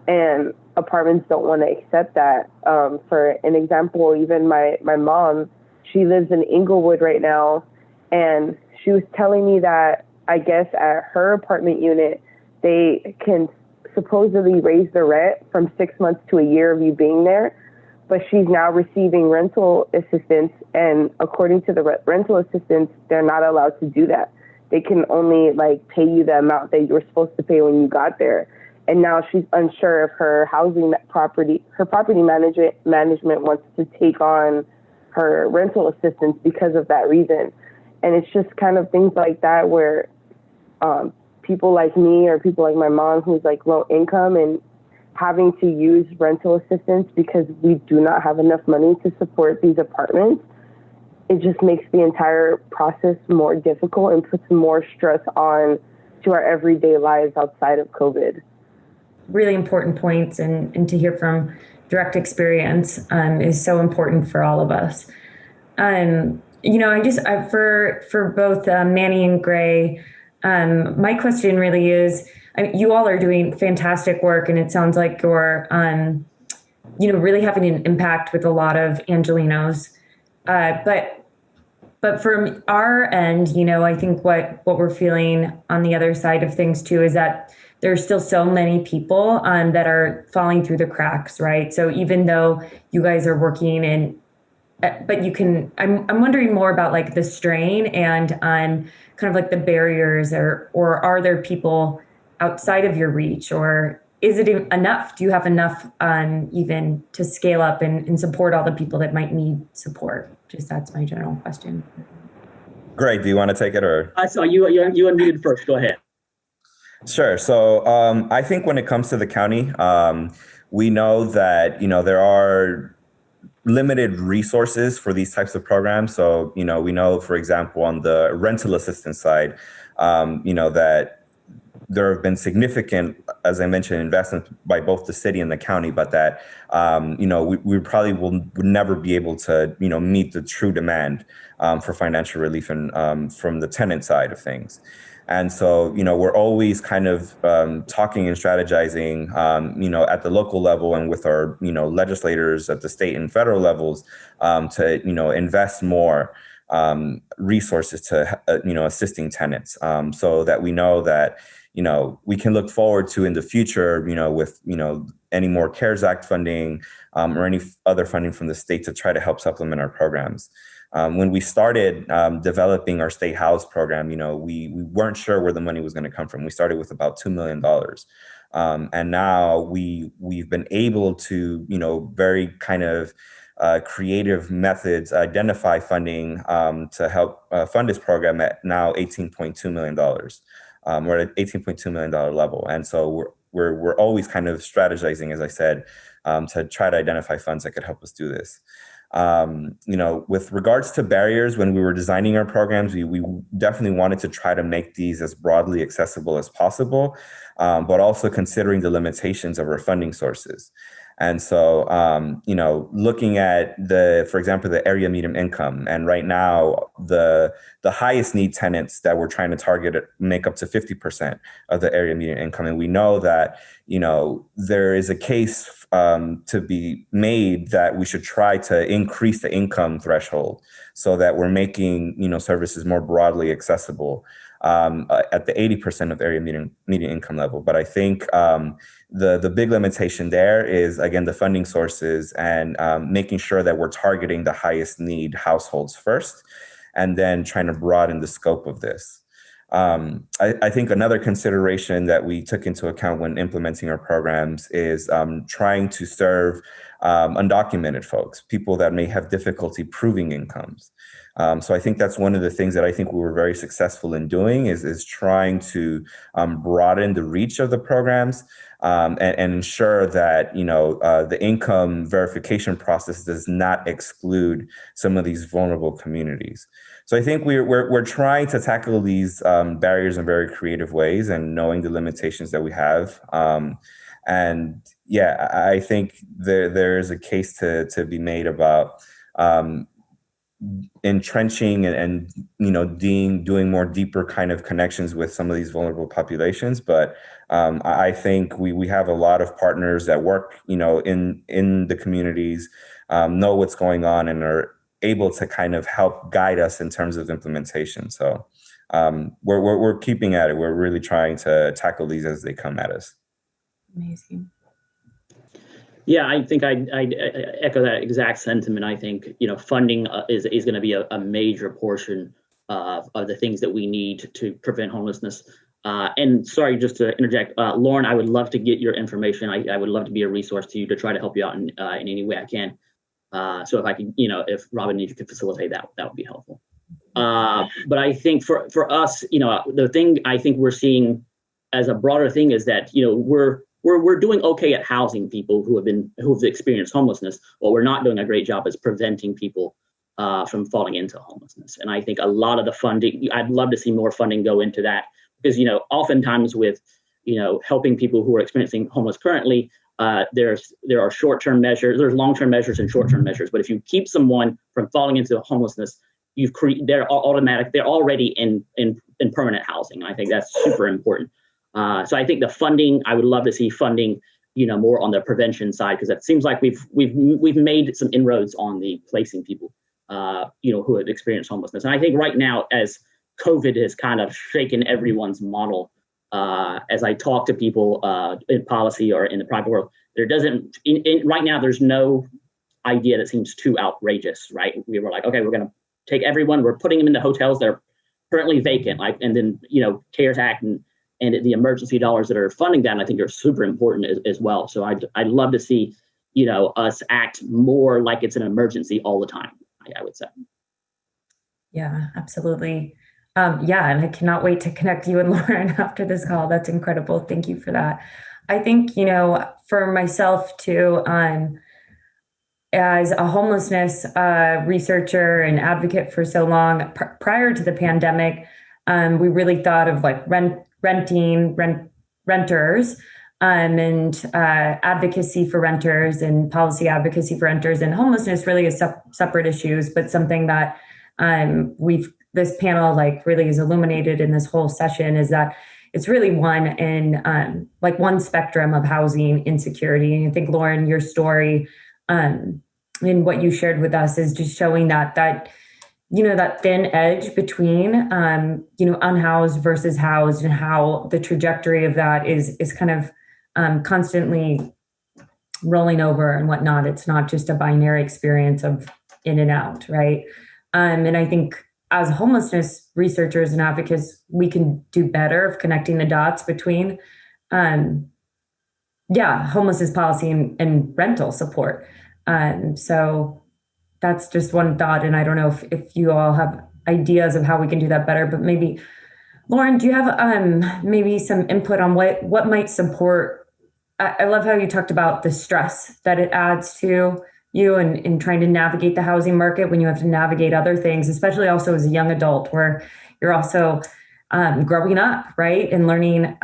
and apartments don't want to accept that. For an example, even my mom, she lives in Inglewood right now, and she was telling me that I guess at her apartment unit, they can supposedly raise the rent from 6 months to a year of you being there, but she's now receiving rental assistance, and according to the rental assistance, they're not allowed to do that. They can only pay you the amount that you were supposed to pay when you got there. And now she's unsure if her property management wants to take on her rental assistance because of that reason. And it's just kind of things like that where people like me or people like my mom who's low income and having to use rental assistance because we do not have enough money to support these apartments, it just makes the entire process more difficult and puts more stress on to our everyday lives outside of COVID. really important points, and to hear from direct experience is so important for all of us. For both Manny and Gray, my question really is, you all are doing fantastic work, and it sounds like you're, really having an impact with a lot of Angelenos. But from our end, I think what we're feeling on the other side of things too is that there's still so many people that are falling through the cracks, right? So even though you guys are working but I'm wondering more about like the strain and kind of like the barriers, or are there people outside of your reach, or is it enough? Do you have enough even to scale up and support all the people that might need support? Just that's my general question. Greg, do you want to take it, or? I saw you unmuted first. Go ahead. Sure. So I think when it comes to the county, we know that, there are limited resources for these types of programs. So, we know, for example, on the rental assistance side, that there have been significant, as I mentioned, investments by both the city and the county, but that, we probably would never be able to, meet the true demand for financial relief and from the tenant side of things. And so, we're always kind of talking and strategizing, at the local level and with our, legislators at the state and federal levels to, invest more resources to, assisting tenants so that we know that, we can look forward to in the future, with, any more CARES Act funding or any other funding from the state to try to help supplement our programs. When we started developing our state house program, we weren't sure where the money was going to come from. We started with about $2 million. And now we've been able to, very kind of creative methods, identify funding to help fund this program at now $18.2 million. We're at $18.2 million level. And so we're always kind of strategizing, as I said, to try to identify funds that could help us do this. With regards to barriers, when we were designing our programs, we definitely wanted to try to make these as broadly accessible as possible, but also considering the limitations of our funding sources. And so, looking at for example, the area median income, and right now the highest need tenants that we're trying to target make up to 50% of the area median income. And we know that, there is a case to be made that we should try to increase the income threshold so that we're making, services more broadly accessible at the 80% of area median income level. But I think the big limitation there is, again, the funding sources and making sure that we're targeting the highest need households first, and then trying to broaden the scope of this. I think another consideration that we took into account when implementing our programs is trying to serve undocumented folks, people that may have difficulty proving incomes. So I think that's one of the things that I think we were very successful in doing is trying to broaden the reach of the programs and ensure that, the income verification process does not exclude some of these vulnerable communities. So I think we're trying to tackle these barriers in very creative ways, and knowing the limitations that we have. And yeah, I think there is a case to be made about entrenching and doing more deeper kind of connections with some of these vulnerable populations. But I think we have a lot of partners that work in the communities, know what's going on, and are able to kind of help guide us in terms of implementation. So we're keeping at it. We're really trying to tackle these as they come at us. Amazing. Yeah, I think I echo that exact sentiment. I think, funding is going to be a major portion of the things that we need to prevent homelessness. And sorry, just to interject, Lauren, I would love to get your information. I would love to be a resource to you to try to help you out in any way I can. So if I can, if Robin, if you could facilitate that, that would be helpful. But I think for us, the thing I think we're seeing as a broader thing is that, we're doing okay at housing people who've experienced homelessness. What we're not doing a great job is preventing people from falling into homelessness. And I think a lot of the funding, I'd love to see more funding go into that, because, oftentimes with helping people who are experiencing homeless currently. There are short-term measures, there's long-term measures and short-term measures. But if you keep someone from falling into homelessness, they're already in permanent housing. And I think that's super important. So I think the funding, I would love to see funding, more on the prevention side, because it seems like we've made some inroads on the placing people, who have experienced homelessness. And I think right now, as COVID has kind of shaken everyone's model, as I talk to people in policy or in the private world, right now, there's no idea that seems too outrageous, right? We were like, okay, we're going to take everyone, we're putting them in the hotels that are currently vacant, and then, CARES Act and the emergency dollars that are funding that, I think are super important as well. So I'd love to see, us act more like it's an emergency all the time, I would say. Yeah, absolutely. And I cannot wait to connect you and Lauren after this call. That's incredible. Thank you for that. I think, for myself too, as a homelessness researcher and advocate for so long, prior to the pandemic, we really thought of like renters and advocacy for renters and policy advocacy for renters and homelessness really as separate issues, but something that this panel really is illuminated in this whole session is that it's really one spectrum of housing insecurity. And I think, Lauren, your story and what you shared with us is just showing that thin edge between unhoused versus housed, and how the trajectory of that is kind of constantly rolling over and whatnot. It's not just a binary experience of in and out, right? And I think as homelessness researchers and advocates, we can do better of connecting the dots between homelessness policy and rental support. So that's just one thought. And I don't know if you all have ideas of how we can do that better, but maybe, Lauren, do you have maybe some input on what might support? I love how you talked about the stress that it adds to you in trying to navigate the housing market when you have to navigate other things, especially also as a young adult where you're also growing up, right? And learning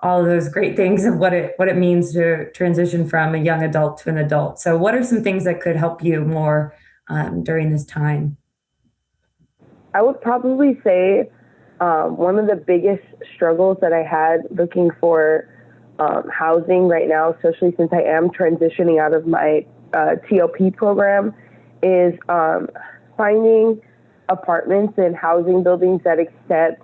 all of those great things of what it means to transition from a young adult to an adult. So what are some things that could help you more during this time? I would probably say one of the biggest struggles that I had looking for housing right now, especially since I am transitioning out of my TLP program, is finding apartments and housing buildings that accept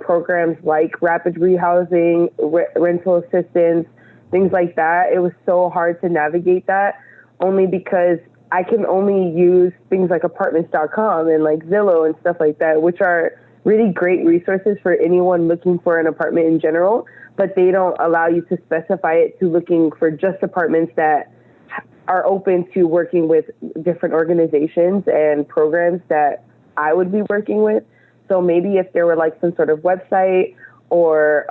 programs like rapid rehousing, rental assistance, things like that. It was so hard to navigate that, only because I can only use things like apartments.com and like Zillow and stuff like that, which are really great resources for anyone looking for an apartment in general, but they don't allow you to specify it to looking for just apartments that are open to working with different organizations and programs that I would be working with. So maybe if there were like some sort of website or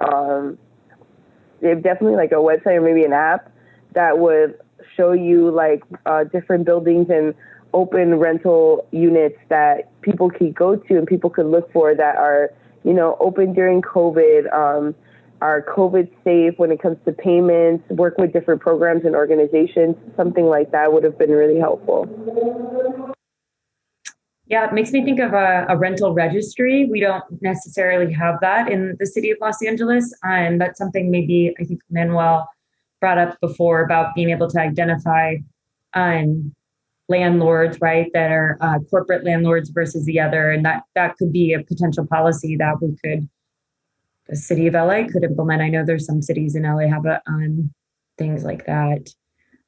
definitely like a website or maybe an app that would show you like different buildings and open rental units that people could go to and people could look for that are, open during COVID, are COVID safe when it comes to payments, work with different programs and organizations. Something like that would have been really helpful. Yeah, it makes me think of a rental registry. We don't necessarily have that in the city of Los Angeles. And that's something maybe I think Manuel brought up before about being able to identify landlords, right, that are corporate landlords versus the other. And that could be a potential policy that the city of LA could implement. I know there's some cities in LA have things like that.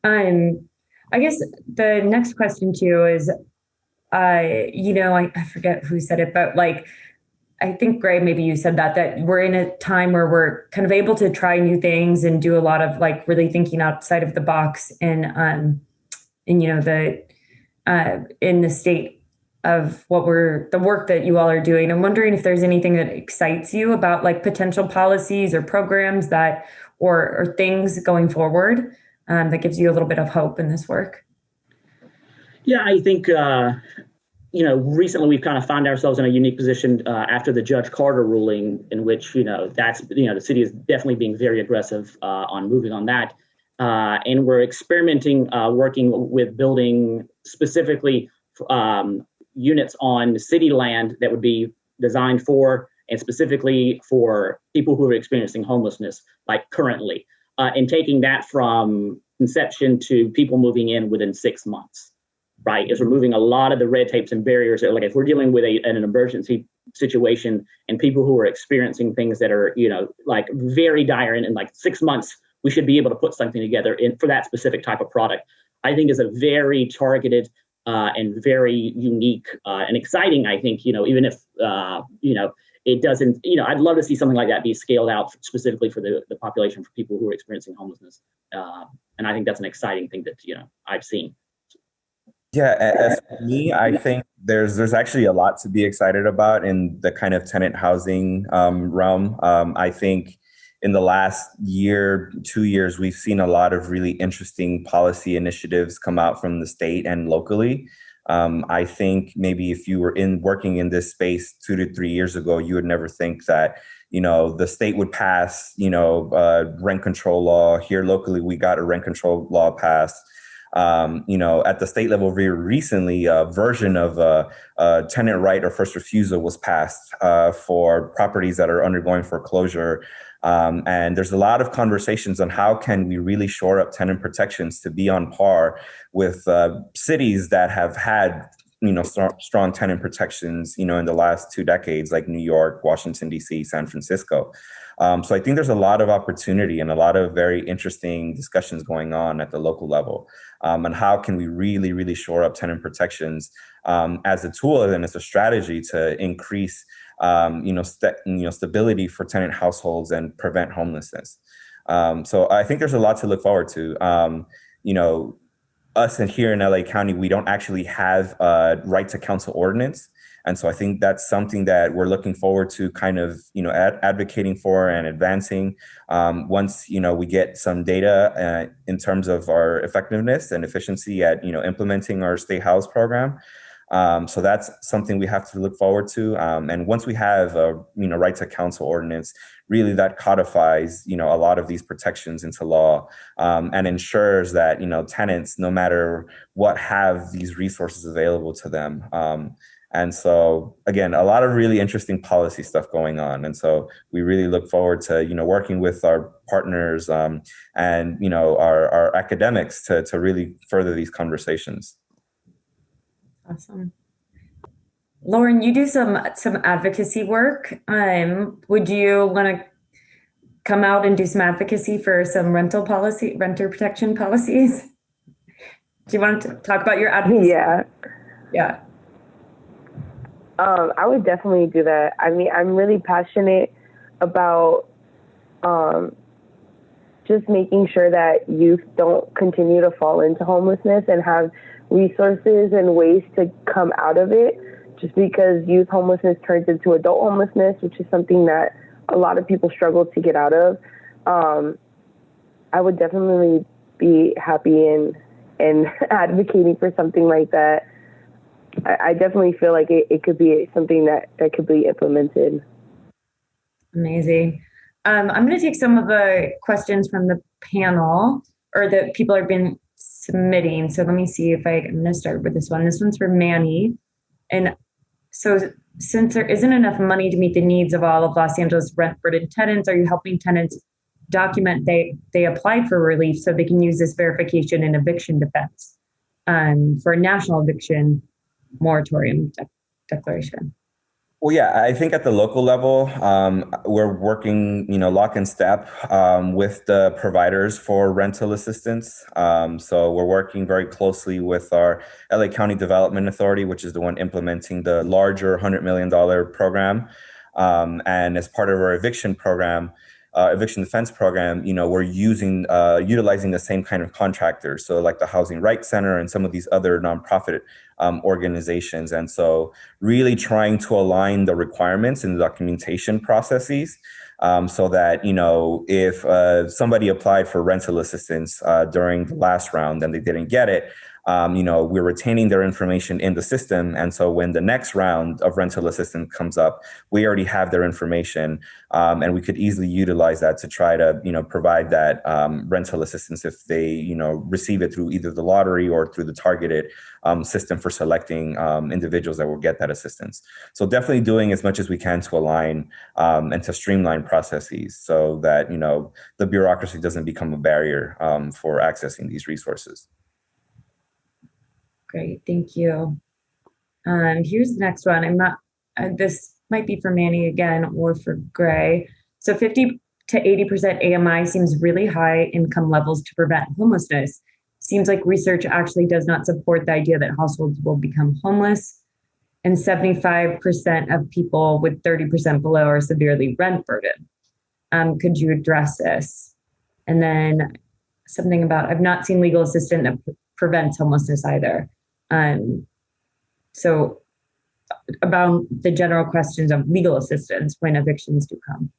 I guess the next question too is, I forget who said it, but I think Gray, maybe you said that we're in a time where we're kind of able to try new things and do a lot of really thinking outside of the box and in the state of the work that you all are doing. I'm wondering if there's anything that excites you about potential policies or programs or things going forward that gives you a little bit of hope in this work. Yeah, I think recently we've kind of found ourselves in a unique position after the Judge Carter ruling, in which the city is definitely being very aggressive on moving on that, and we're experimenting, working with building specifically units on city land that would be designed for and specifically for people who are experiencing homelessness, like currently, and taking that from conception to people moving in within 6 months. Right, is removing a lot of the red tapes and barriers. Like if we're dealing with an emergency situation and people who are experiencing things that are, like very dire, and in like 6 months, we should be able to put something together for that specific type of product. I think is a very targeted and very unique and exciting. I think, even if, it doesn't, I'd love to see something like that be scaled out specifically for the population, for people who are experiencing homelessness. And I think that's an exciting thing that, I've seen. Yeah, as for me, I think there's actually a lot to be excited about in the kind of tenant housing realm. I think in the last year, 2 years, we've seen a lot of really interesting policy initiatives come out from the state and locally. I think maybe if you were working in this space 2 to 3 years ago, you would never think that the state would pass rent control law. Here locally, we got a rent control law passed. At the state level, very recently, a version of a tenant right or first refusal was passed for properties that are undergoing foreclosure. And there's a lot of conversations on how can we really shore up tenant protections to be on par with cities that have had strong tenant protections, in the last 2 decades, like New York, Washington, D.C., San Francisco. So I think there's a lot of opportunity and a lot of very interesting discussions going on at the local level. And how can we really, really shore up tenant protections as a tool and as a strategy to increase, stability for tenant households and prevent homelessness. So I think there's a lot to look forward to. Us and here in LA County, we don't actually have a right to counsel ordinance. And so I think that's something that we're looking forward to kind of, advocating for and advancing once, we get some data in terms of our effectiveness and efficiency at, implementing our state house program. So that's something we have to look forward to. And once we have a, right to counsel ordinance, really that codifies, a lot of these protections into law and ensures that, tenants, no matter what, have these resources available to them. And so, again, a lot of really interesting policy stuff going on. And so we really look forward to, working with our partners and, our academics to really further these conversations. Awesome. Lauren, you do some advocacy work. Would you want to come out and do some advocacy for some renter protection policies? Do you want to talk about your advocacy? Yeah. I would definitely do that. I mean, I'm really passionate about just making sure that youth don't continue to fall into homelessness and have resources and ways to come out of it. Just because youth homelessness turns into adult homelessness, which is something that a lot of people struggle to get out of. I would definitely be happy in advocating for something like that. I definitely feel like it could be something that could be implemented. Amazing. I'm going to take some of the questions from the panel, or that people have been submitting. So let me see if I'm going to start with this one. This one's for Manny. And so since there isn't enough money to meet the needs of all of Los Angeles rent burdened tenants, are you helping tenants document they applied for relief so they can use this verification in eviction defense for a national eviction moratorium declaration? Well, yeah, I think at the local level, we're working, lock and step with the providers for rental assistance. So we're working very closely with our LA County Development Authority, which is the one implementing the larger $100 million program. And as part of our eviction program, eviction defense program, we're utilizing the same kind of contractors. So like the Housing Rights Center and some of these other nonprofit organizations. And so really trying to align the requirements and the documentation processes so that, if somebody applied for rental assistance during the last round and they didn't get it, we're retaining their information in the system. And so when the next round of rental assistance comes up, we already have their information, and we could easily utilize that to try to, provide that rental assistance if they, receive it through either the lottery or through the targeted system for selecting individuals that will get that assistance. So definitely doing as much as we can to align and to streamline processes so that, the bureaucracy doesn't become a barrier for accessing these resources. Great, thank you. Here's the next one. I'm not, this might be for Manny again or for Gray. So 50 to 80% AMI seems really high income levels to prevent homelessness. Seems like research actually does not support the idea that households will become homeless. And 75% of people with 30% below are severely rent burdened. Could you address this? And then something about, I've not seen legal assistance that prevents homelessness either. So about the general questions of legal assistance when evictions do come.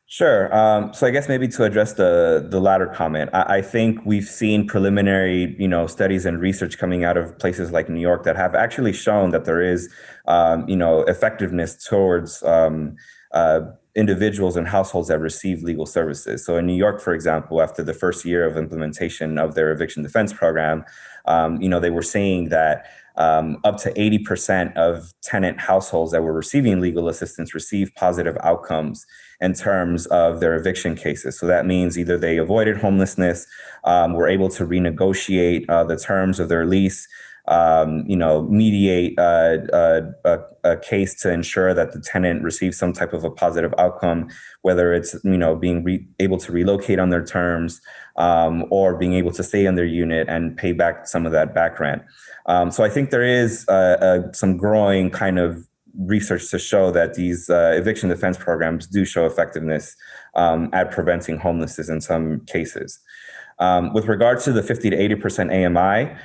Sure. So I guess maybe to address the latter comment, I think we've seen preliminary, studies and research coming out of places like New York that have actually shown that there is, effectiveness towards individuals and households that receive legal services. So in New York, for example, after the first year of implementation of their eviction defense program, they were saying that up to 80% of tenant households that were receiving legal assistance received positive outcomes in terms of their eviction cases. So that means either they avoided homelessness, were able to renegotiate the terms of their lease, mediate a case to ensure that the tenant receives some type of a positive outcome, whether it's, being able to relocate on their terms, or being able to stay in their unit and pay back some of that back rent. So I think there is some growing kind of research to show that these eviction defense programs do show effectiveness at preventing homelessness in some cases. With regards to the 50 to 80% AMI,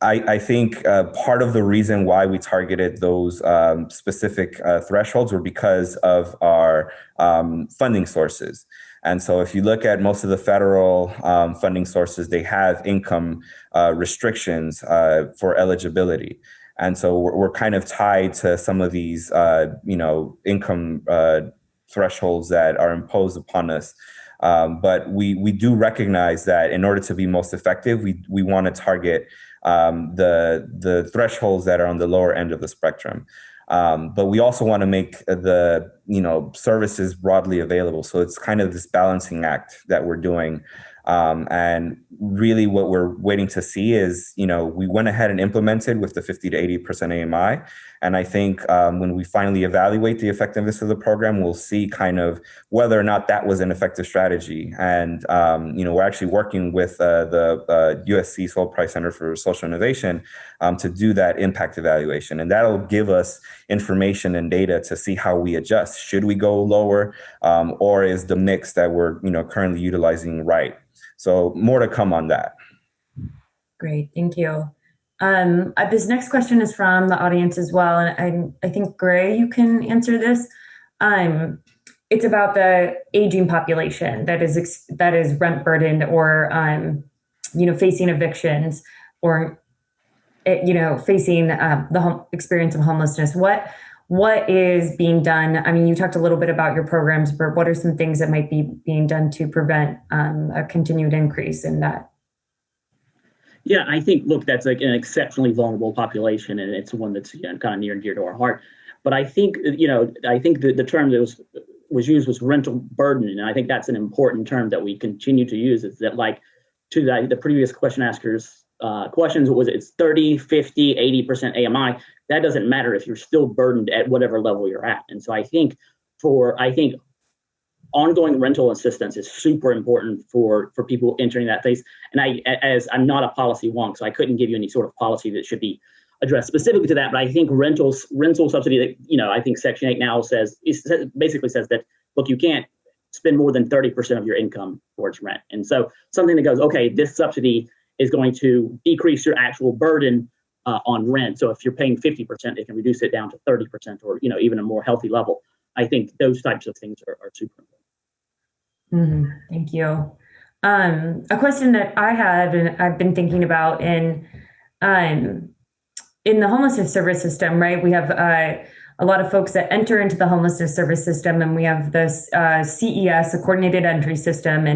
I think part of the reason why we targeted those specific thresholds were because of our funding sources. And so if you look at most of the federal funding sources, they have income restrictions for eligibility. And so we're kind of tied to some of these, income thresholds that are imposed upon us. But we do recognize that in order to be most effective, we want to target the thresholds that are on the lower end of the spectrum. But we also want to make the services broadly available. So it's kind of this balancing act that we're doing. And really what we're waiting to see is, we went ahead and implemented with the 50 to 80% AMI. And I think when we finally evaluate the effectiveness of the program, we'll see kind of whether or not that was an effective strategy. And, we're actually working with the USC Sol Price Center for Social Innovation to do that impact evaluation. And that'll give us information and data to see how we adjust. Should we go lower, or is the mix that we're currently utilizing right? So more to come on that. Great, thank you. This next question is from the audience as well, and I think Gray, you can answer this. It's about the aging population that is rent burdened or facing evictions or facing the experience of homelessness. What is being done? I mean, you talked a little bit about your programs, but what are some things that might be being done to prevent a continued increase in that? Yeah, I think, look, that's like an exceptionally vulnerable population, and it's one that's kind of near and dear to our heart. But I think, the term that was used was rental burden, and I think that's an important term that we continue to use. Is that, like, to the previous question askers' questions, it's 30, 50, 80% AMI. That doesn't matter if you're still burdened at whatever level you're at. And so I think ongoing rental assistance is super important for people entering that phase. And I'm not a policy wonk, so I couldn't give you any sort of policy that should be addressed specifically to that. But I think rental subsidy, I think Section 8 now basically says that, look, you can't spend more than 30% of your income towards rent. And so something that goes, okay, this subsidy is going to decrease your actual burden on rent. So if you're paying 50%, it can reduce it down to 30% or, even a more healthy level. I think those types of things are super important. Thank you. A question that I have and I've been thinking about in the homelessness service system, right? We have a lot of folks that enter into the homelessness service system, and we have this CES, a coordinated entry system,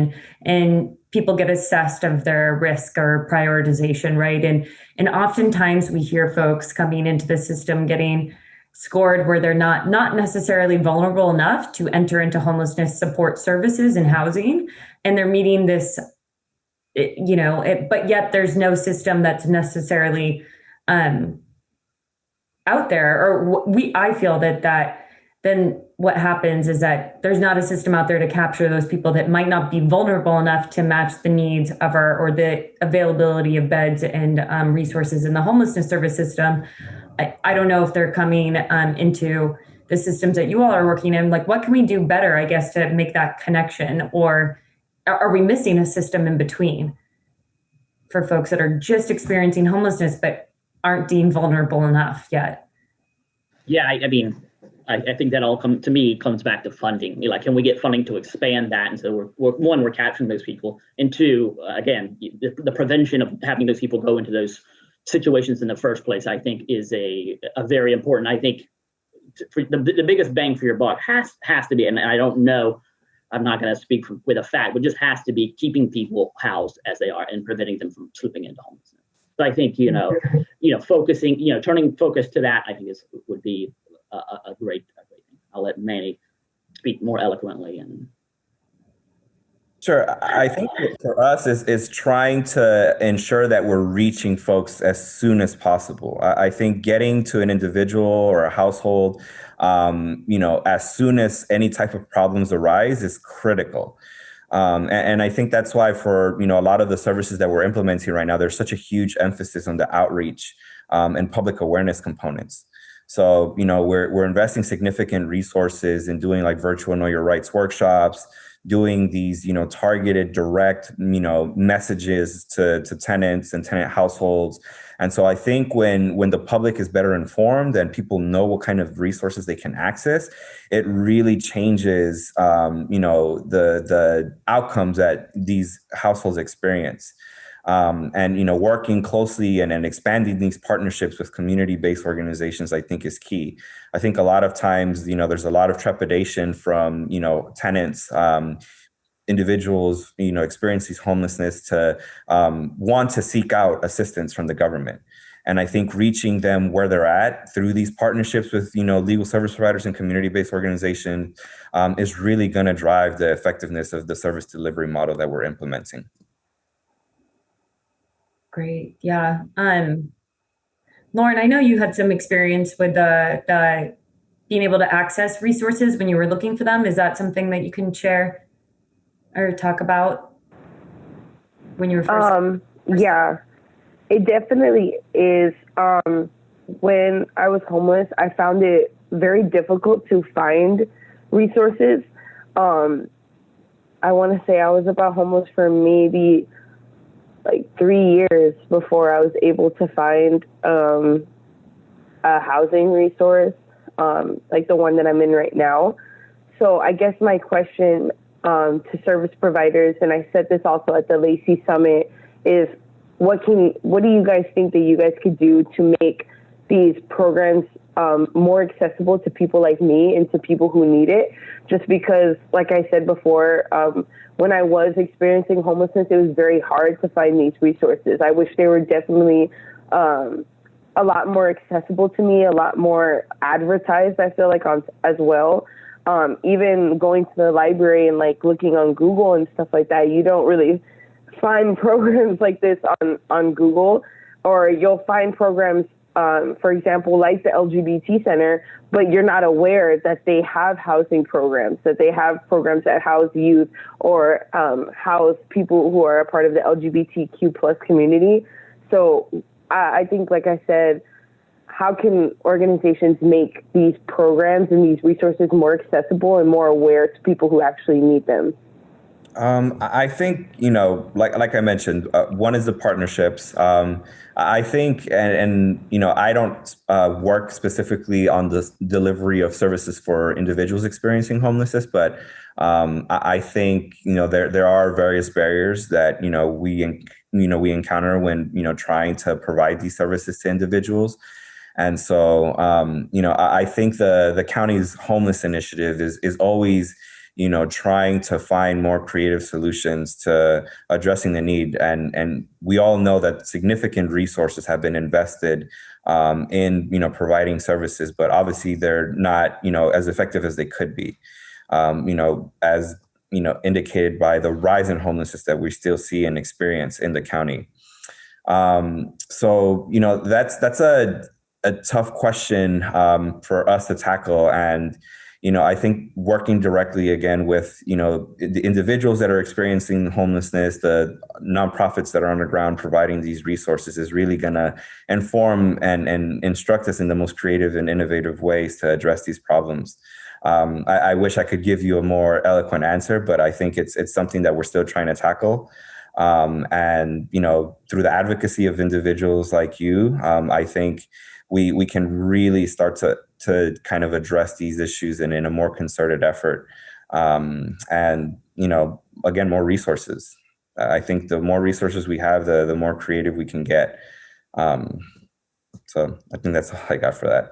and people get assessed of their risk or prioritization, right? And oftentimes we hear folks coming into the system getting scored where they're not necessarily vulnerable enough to enter into homelessness support services and housing, and they're meeting this, but yet there's no system that's necessarily out there, or I feel that then what happens is that there's not a system out there to capture those people that might not be vulnerable enough to match the needs of or the availability of beds and resources in the homelessness service system. I don't know if they're coming into the systems that you all are working in. Like, what can we do better, I guess, to make that connection? Or are we missing a system in between for folks that are just experiencing homelessness but aren't deemed vulnerable enough yet? Yeah, I mean, I think that all comes back to funding. Like, can we get funding to expand that? And so we're capturing those people, and two, again, the prevention of having those people go into those situations in the first place, I think, is a very important. I think for the biggest bang for your buck has to be, and I don't know, I'm not going to speak with a fact, but just has to be keeping people housed as they are and preventing them from slipping into homelessness. So I think, focusing, turning focus to that, I think would be a great thing. I'll let Manny speak more eloquently. And Sure. I think for us is trying to ensure that we're reaching folks as soon as possible. I think getting to an individual or a household, as soon as any type of problems arise is critical. And I think that's why for, a lot of the services that we're implementing right now, there's such a huge emphasis on the outreach and public awareness components. So, we're investing significant resources in doing like virtual Know Your Rights workshops, doing these, targeted direct, messages to tenants and tenant households. And so I think when the public is better informed and people know what kind of resources they can access, it really changes, the outcomes that these households experience. And working closely and expanding these partnerships with community-based organizations, I think, is key. I think a lot of times, there's a lot of trepidation from, tenants, individuals, experience these homelessness to want to seek out assistance from the government. And I think reaching them where they're at through these partnerships with, legal service providers and community-based organizations is really going to drive the effectiveness of the service delivery model that we're implementing. Great. Yeah. Lauren, I know you had some experience with the being able to access resources when you were looking for them. Is that something that you can share or talk about when you were first? Yeah, it definitely is. When I was homeless, I found it very difficult to find resources. I want to say I was about homeless for maybe like 3 years before I was able to find a housing resource, like the one that I'm in right now. So I guess my question to service providers, and I said this also at the Lacey Summit, is what do you guys think that you guys could do to make these programs more accessible to people like me and to people who need it? Just because, like I said before, when I was experiencing homelessness, it was very hard to find these resources. I wish they were definitely a lot more accessible to me, a lot more advertised, I feel like, as well. Even going to the library and like looking on Google and stuff like that, you don't really find programs like this on Google, or you'll find programs, for example, like the LGBT Center, but you're not aware that they have housing programs, that they have programs that house youth or house people who are a part of the LGBTQ plus community. So I think, like I said, how can organizations make these programs and these resources more accessible and more aware to people who actually need them? I think, like I mentioned, one is the partnerships. I think, I don't work specifically on the delivery of services for individuals experiencing homelessness, but I think, there are various barriers that, we encounter when, trying to provide these services to individuals. And so, I think the county's homeless initiative is always, trying to find more creative solutions to addressing the need. And we all know that significant resources have been invested in, providing services, but obviously they're not, as effective as they could be. As indicated by the rise in homelessness that we still see and experience in the county. So, that's a tough question for us to tackle. And, I think working directly again with, the individuals that are experiencing homelessness, the nonprofits that are on the ground providing these resources is really going to inform and instruct us in the most creative and innovative ways to address these problems. I wish I could give you a more eloquent answer, but I think it's something that we're still trying to tackle. And, through the advocacy of individuals like you, I think we can really start to kind of address these issues in a more concerted effort. And, again, more resources. I think the more resources we have, the more creative we can get. So I think that's all I got for that.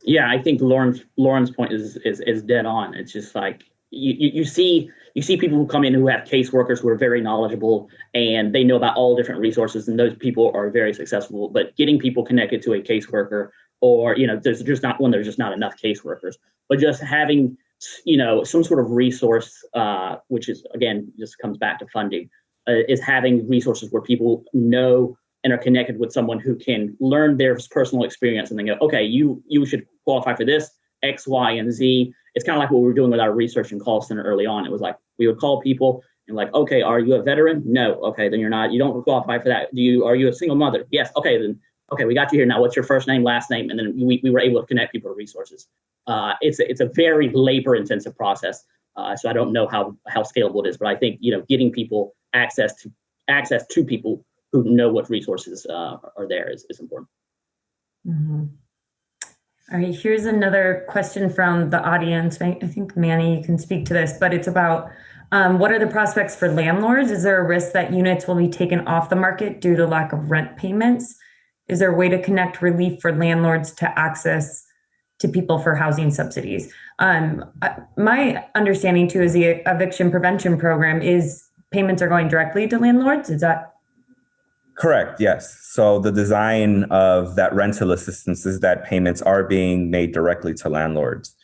Yeah, I think Lauren's point is dead on. It's just like you see people who come in who have caseworkers who are very knowledgeable and they know about all different resources, and those people are very successful. But getting people connected to a caseworker, or there's just not enough caseworkers, but just having some sort of resource, which is again just comes back to funding, is having resources where people know and are connected with someone who can learn their personal experience and then go, okay, you should qualify for this X, Y, and Z. It's kind of like what we were doing with our research and call center early on. It was like we would call people and like, okay, are you a veteran? No. Okay, then you're not. You don't qualify for that. Are you a single mother? Yes. Okay, then. Okay, we got you here. Now, what's your first name, last name? And then we were able to connect people to resources. It's a very labor-intensive process. So I don't know how scalable it is, but I think getting people access to people who know what resources are there is important. Mm-hmm. All right, here's another question from the audience. I think, Manny, you can speak to this, but it's about what are the prospects for landlords? Is there a risk that units will be taken off the market due to lack of rent payments? Is there a way to connect relief for landlords to access to people for housing subsidies? My understanding too is the eviction prevention program is payments are going directly to landlords. Is that correct? Yes. So the design of that rental assistance is that payments are being made directly to landlords.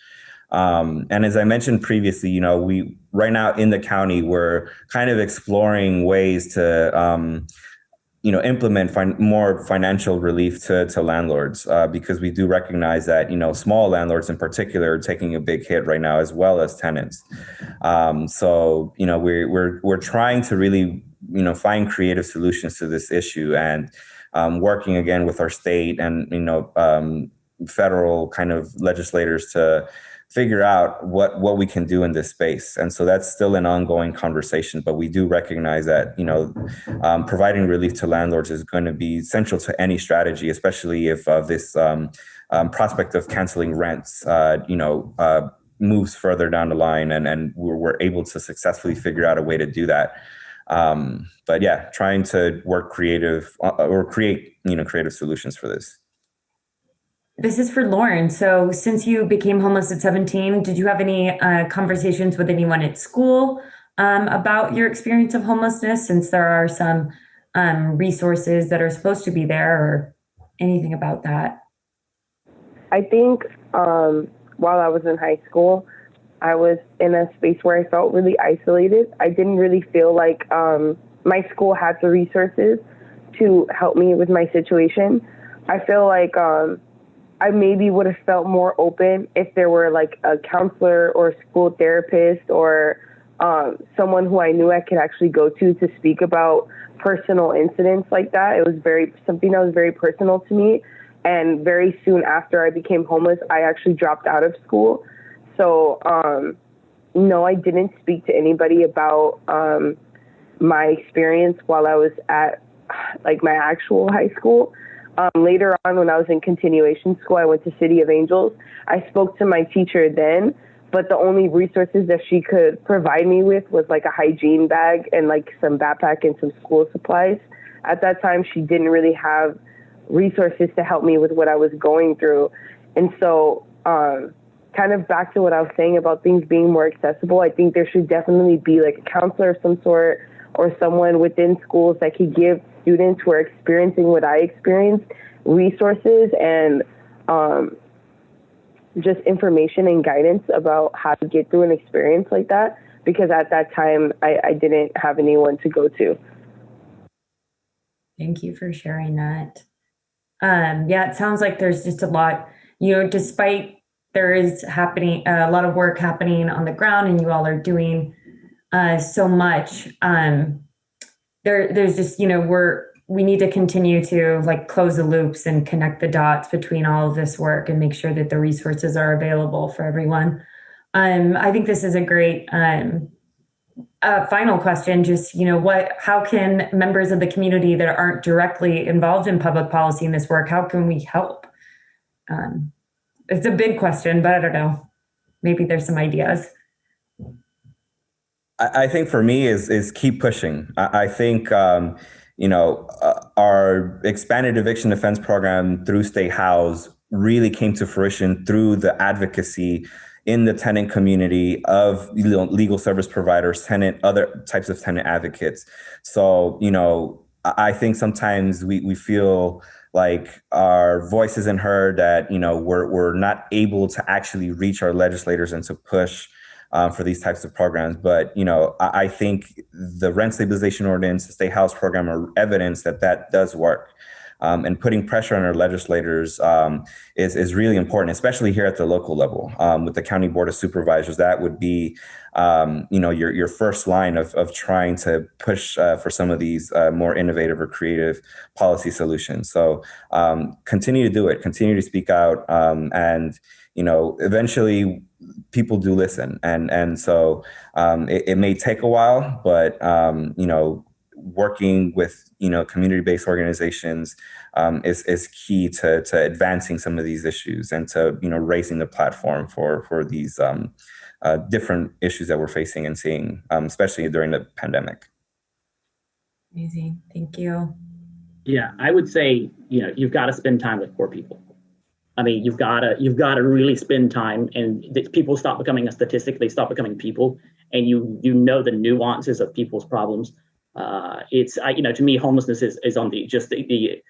And as I mentioned previously, we right now in the county, we're kind of exploring ways to implement more financial relief to landlords, because we do recognize that, small landlords in particular are taking a big hit right now, as well as tenants. So, we're trying to really, find creative solutions to this issue, and working again with our state and, federal kind of legislators to figure out what we can do in this space. And so that's still an ongoing conversation, but we do recognize that, providing relief to landlords is going to be central to any strategy, especially if this prospect of canceling rents, moves further down the line and we're able to successfully figure out a way to do that. But yeah, trying to work creative or create, creative solutions for this. This is for Lauren. So since you became homeless at 17, did you have any conversations with anyone at school about your experience of homelessness, since there are some resources that are supposed to be there, or anything about that? I think while I was in high school, I was in a space where I felt really isolated. I didn't really feel like my school had the resources to help me with my situation. I feel like I maybe would have felt more open if there were like a counselor or a school therapist or someone who I knew I could actually go to speak about personal incidents like that. It was something that was very personal to me. And very soon after I became homeless, I actually dropped out of school. So no, I didn't speak to anybody about my experience while I was at like my actual high school. Later on, when I was in continuation school, I went to City of Angels. I spoke to my teacher then, but the only resources that she could provide me with was like a hygiene bag and like some backpack and some school supplies. At that time, she didn't really have resources to help me with what I was going through. And so, kind of back to what I was saying about things being more accessible, I think there should definitely be like a counselor of some sort or someone within schools that could give students who are experiencing what I experienced resources and just information and guidance about how to get through an experience like that. Because at that time, I didn't have anyone to go to. Thank you for sharing that. Yeah, it sounds like there's just a lot, despite there is happening, a lot of work happening on the ground and you all are doing so much. There's just, we need to continue to like close the loops and connect the dots between all of this work and make sure that the resources are available for everyone. I think this is a great final question. Just, how can members of the community that aren't directly involved in public policy in this work, how can we help? It's a big question, but I don't know. Maybe there's some ideas. I think for me is keep pushing. I think, our expanded eviction defense program through State House really came to fruition through the advocacy in the tenant community of legal service providers, other types of tenant advocates. So, I think sometimes we feel like our voice isn't heard, that, we're not able to actually reach our legislators and to push for these types of programs. But, I think the rent stabilization ordinance, the State House program are evidence that does work. And putting pressure on our legislators is really important, especially here at the local level with the County Board of Supervisors. That would be, your first line of trying to push for some of these more innovative or creative policy solutions. So continue to do it, continue to speak out, and eventually people do listen. And so it may take a while, but working with community-based organizations is key to advancing some of these issues and to raising the platform for these different issues that we're facing and seeing, especially during the pandemic. Amazing, thank you. Yeah, I would say you've got to spend time with poor people. I mean, you've got to really spend time, and people stop becoming a statistic; they stop becoming people, and you know the nuances of people's problems. To me, homelessness is on the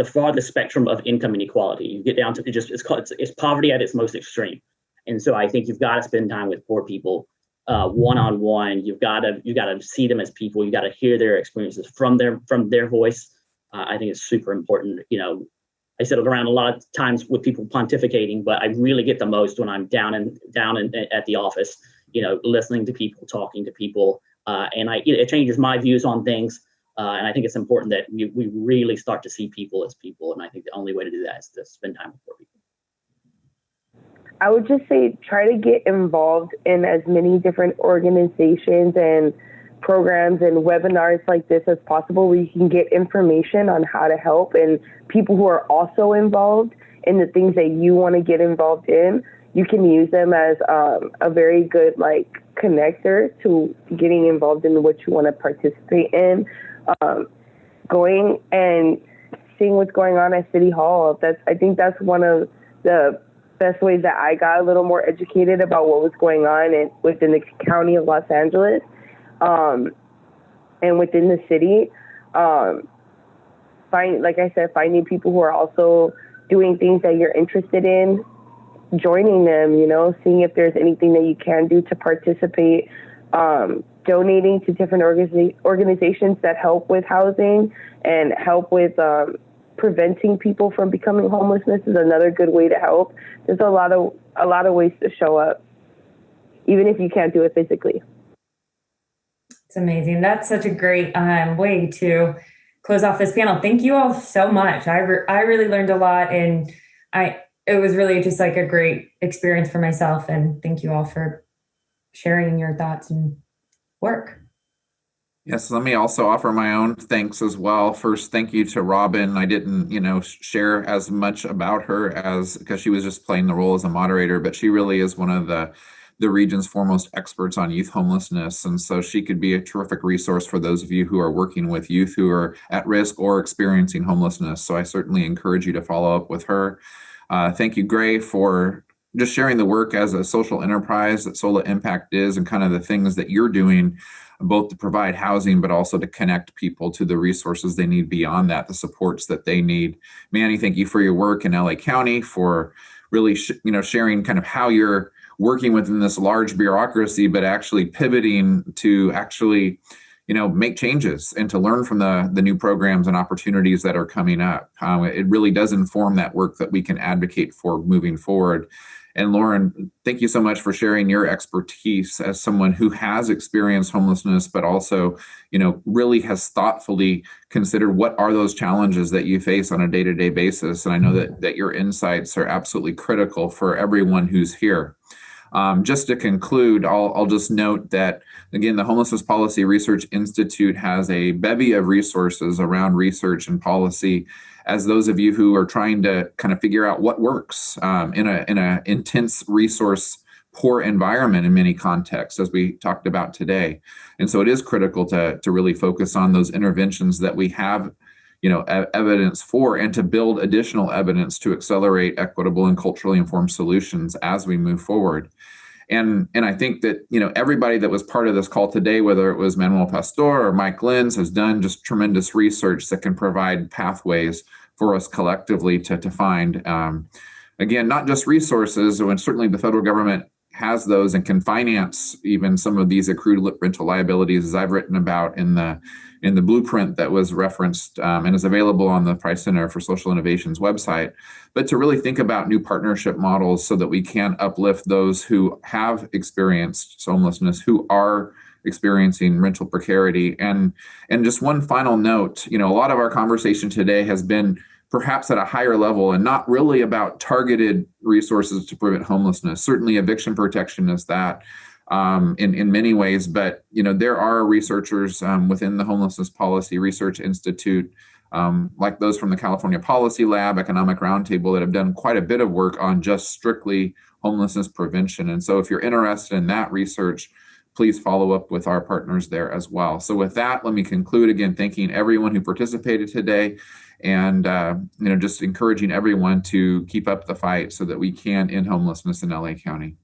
farthest spectrum of income inequality. You get down to it's poverty at its most extreme, and so I think you've got to spend time with poor people, one-on-one. You've got to see them as people. You got to hear their experiences from their voice. I think it's super important. I settled around a lot of times with people pontificating, but I really get the most when I'm down at the office. Listening to people, talking to people. And it changes my views on things. And I think it's important that we really start to see people as people. And I think the only way to do that is to spend time with poor people. I would just say try to get involved in as many different organizations and programs and webinars like this as possible, where you can get information on how to help, and people who are also involved in the things that you want to get involved in. You can use them as a very good connector to getting involved in what you want to participate in. Going and seeing what's going on at City Hall. I think that's one of the best ways that I got a little more educated about what was going on within the county of Los Angeles and within the city. Finding people who are also doing things that you're interested in, joining them, seeing if there's anything that you can do to participate, donating to different organizations that help with housing and help with preventing people from becoming homelessness is another good way to help. There's a lot of ways to show up, even if you can't do it physically. It's amazing. That's such a great way to close off this panel. Thank you all so much. I really learned a lot, and it was really just a great experience for myself. And thank you all for sharing your thoughts and work. Yes, let me also offer my own thanks as well. First, thank you to Robin. I didn't, share as much about her as because she was just playing the role as a moderator, but she really is one of the region's foremost experts on youth homelessness. And so she could be a terrific resource for those of you who are working with youth who are at risk or experiencing homelessness. So I certainly encourage you to follow up with her. Thank you, Gray, for just sharing the work as a social enterprise that Sola Impact is and kind of the things that you're doing both to provide housing, but also to connect people to the resources they need beyond that, the supports that they need. Manny, thank you for your work in LA County, for really, sharing kind of how you're working within this large bureaucracy, but actually pivoting to actually, make changes and to learn from the new programs and opportunities that are coming up. It really does inform that work that we can advocate for moving forward. And Lauren, thank you so much for sharing your expertise as someone who has experienced homelessness, but also, really has thoughtfully considered what are those challenges that you face on a day-to-day basis. And I know that your insights are absolutely critical for everyone who's here. Just to conclude, I'll just note that, again, the Homelessness Policy Research Institute has a bevy of resources around research and policy as those of you who are trying to kind of figure out what works in a intense resource poor environment in many contexts, as we talked about today. And so it is critical to really focus on those interventions that we have evidence for, and to build additional evidence to accelerate equitable and culturally informed solutions as we move forward. And I think that, everybody that was part of this call today, whether it was Manuel Pastor or Mike Lenz, has done just tremendous research that can provide pathways for us collectively to find, again, not just resources, when certainly the federal government has those and can finance even some of these accrued rental liabilities, as I've written about in the blueprint that was referenced and is available on the Price Center for Social Innovations website, but to really think about new partnership models so that we can uplift those who have experienced homelessness, who are experiencing rental precarity. And just one final note, a lot of our conversation today has been perhaps at a higher level and not really about targeted resources to prevent homelessness. Certainly eviction protection is that. In many ways, but there are researchers within the Homelessness Policy Research Institute, like those from the California Policy Lab, Economic Roundtable, that have done quite a bit of work on just strictly homelessness prevention. And so if you're interested in that research, please follow up with our partners there as well. So with that, let me conclude again, thanking everyone who participated today, and just encouraging everyone to keep up the fight so that we can end homelessness in LA County.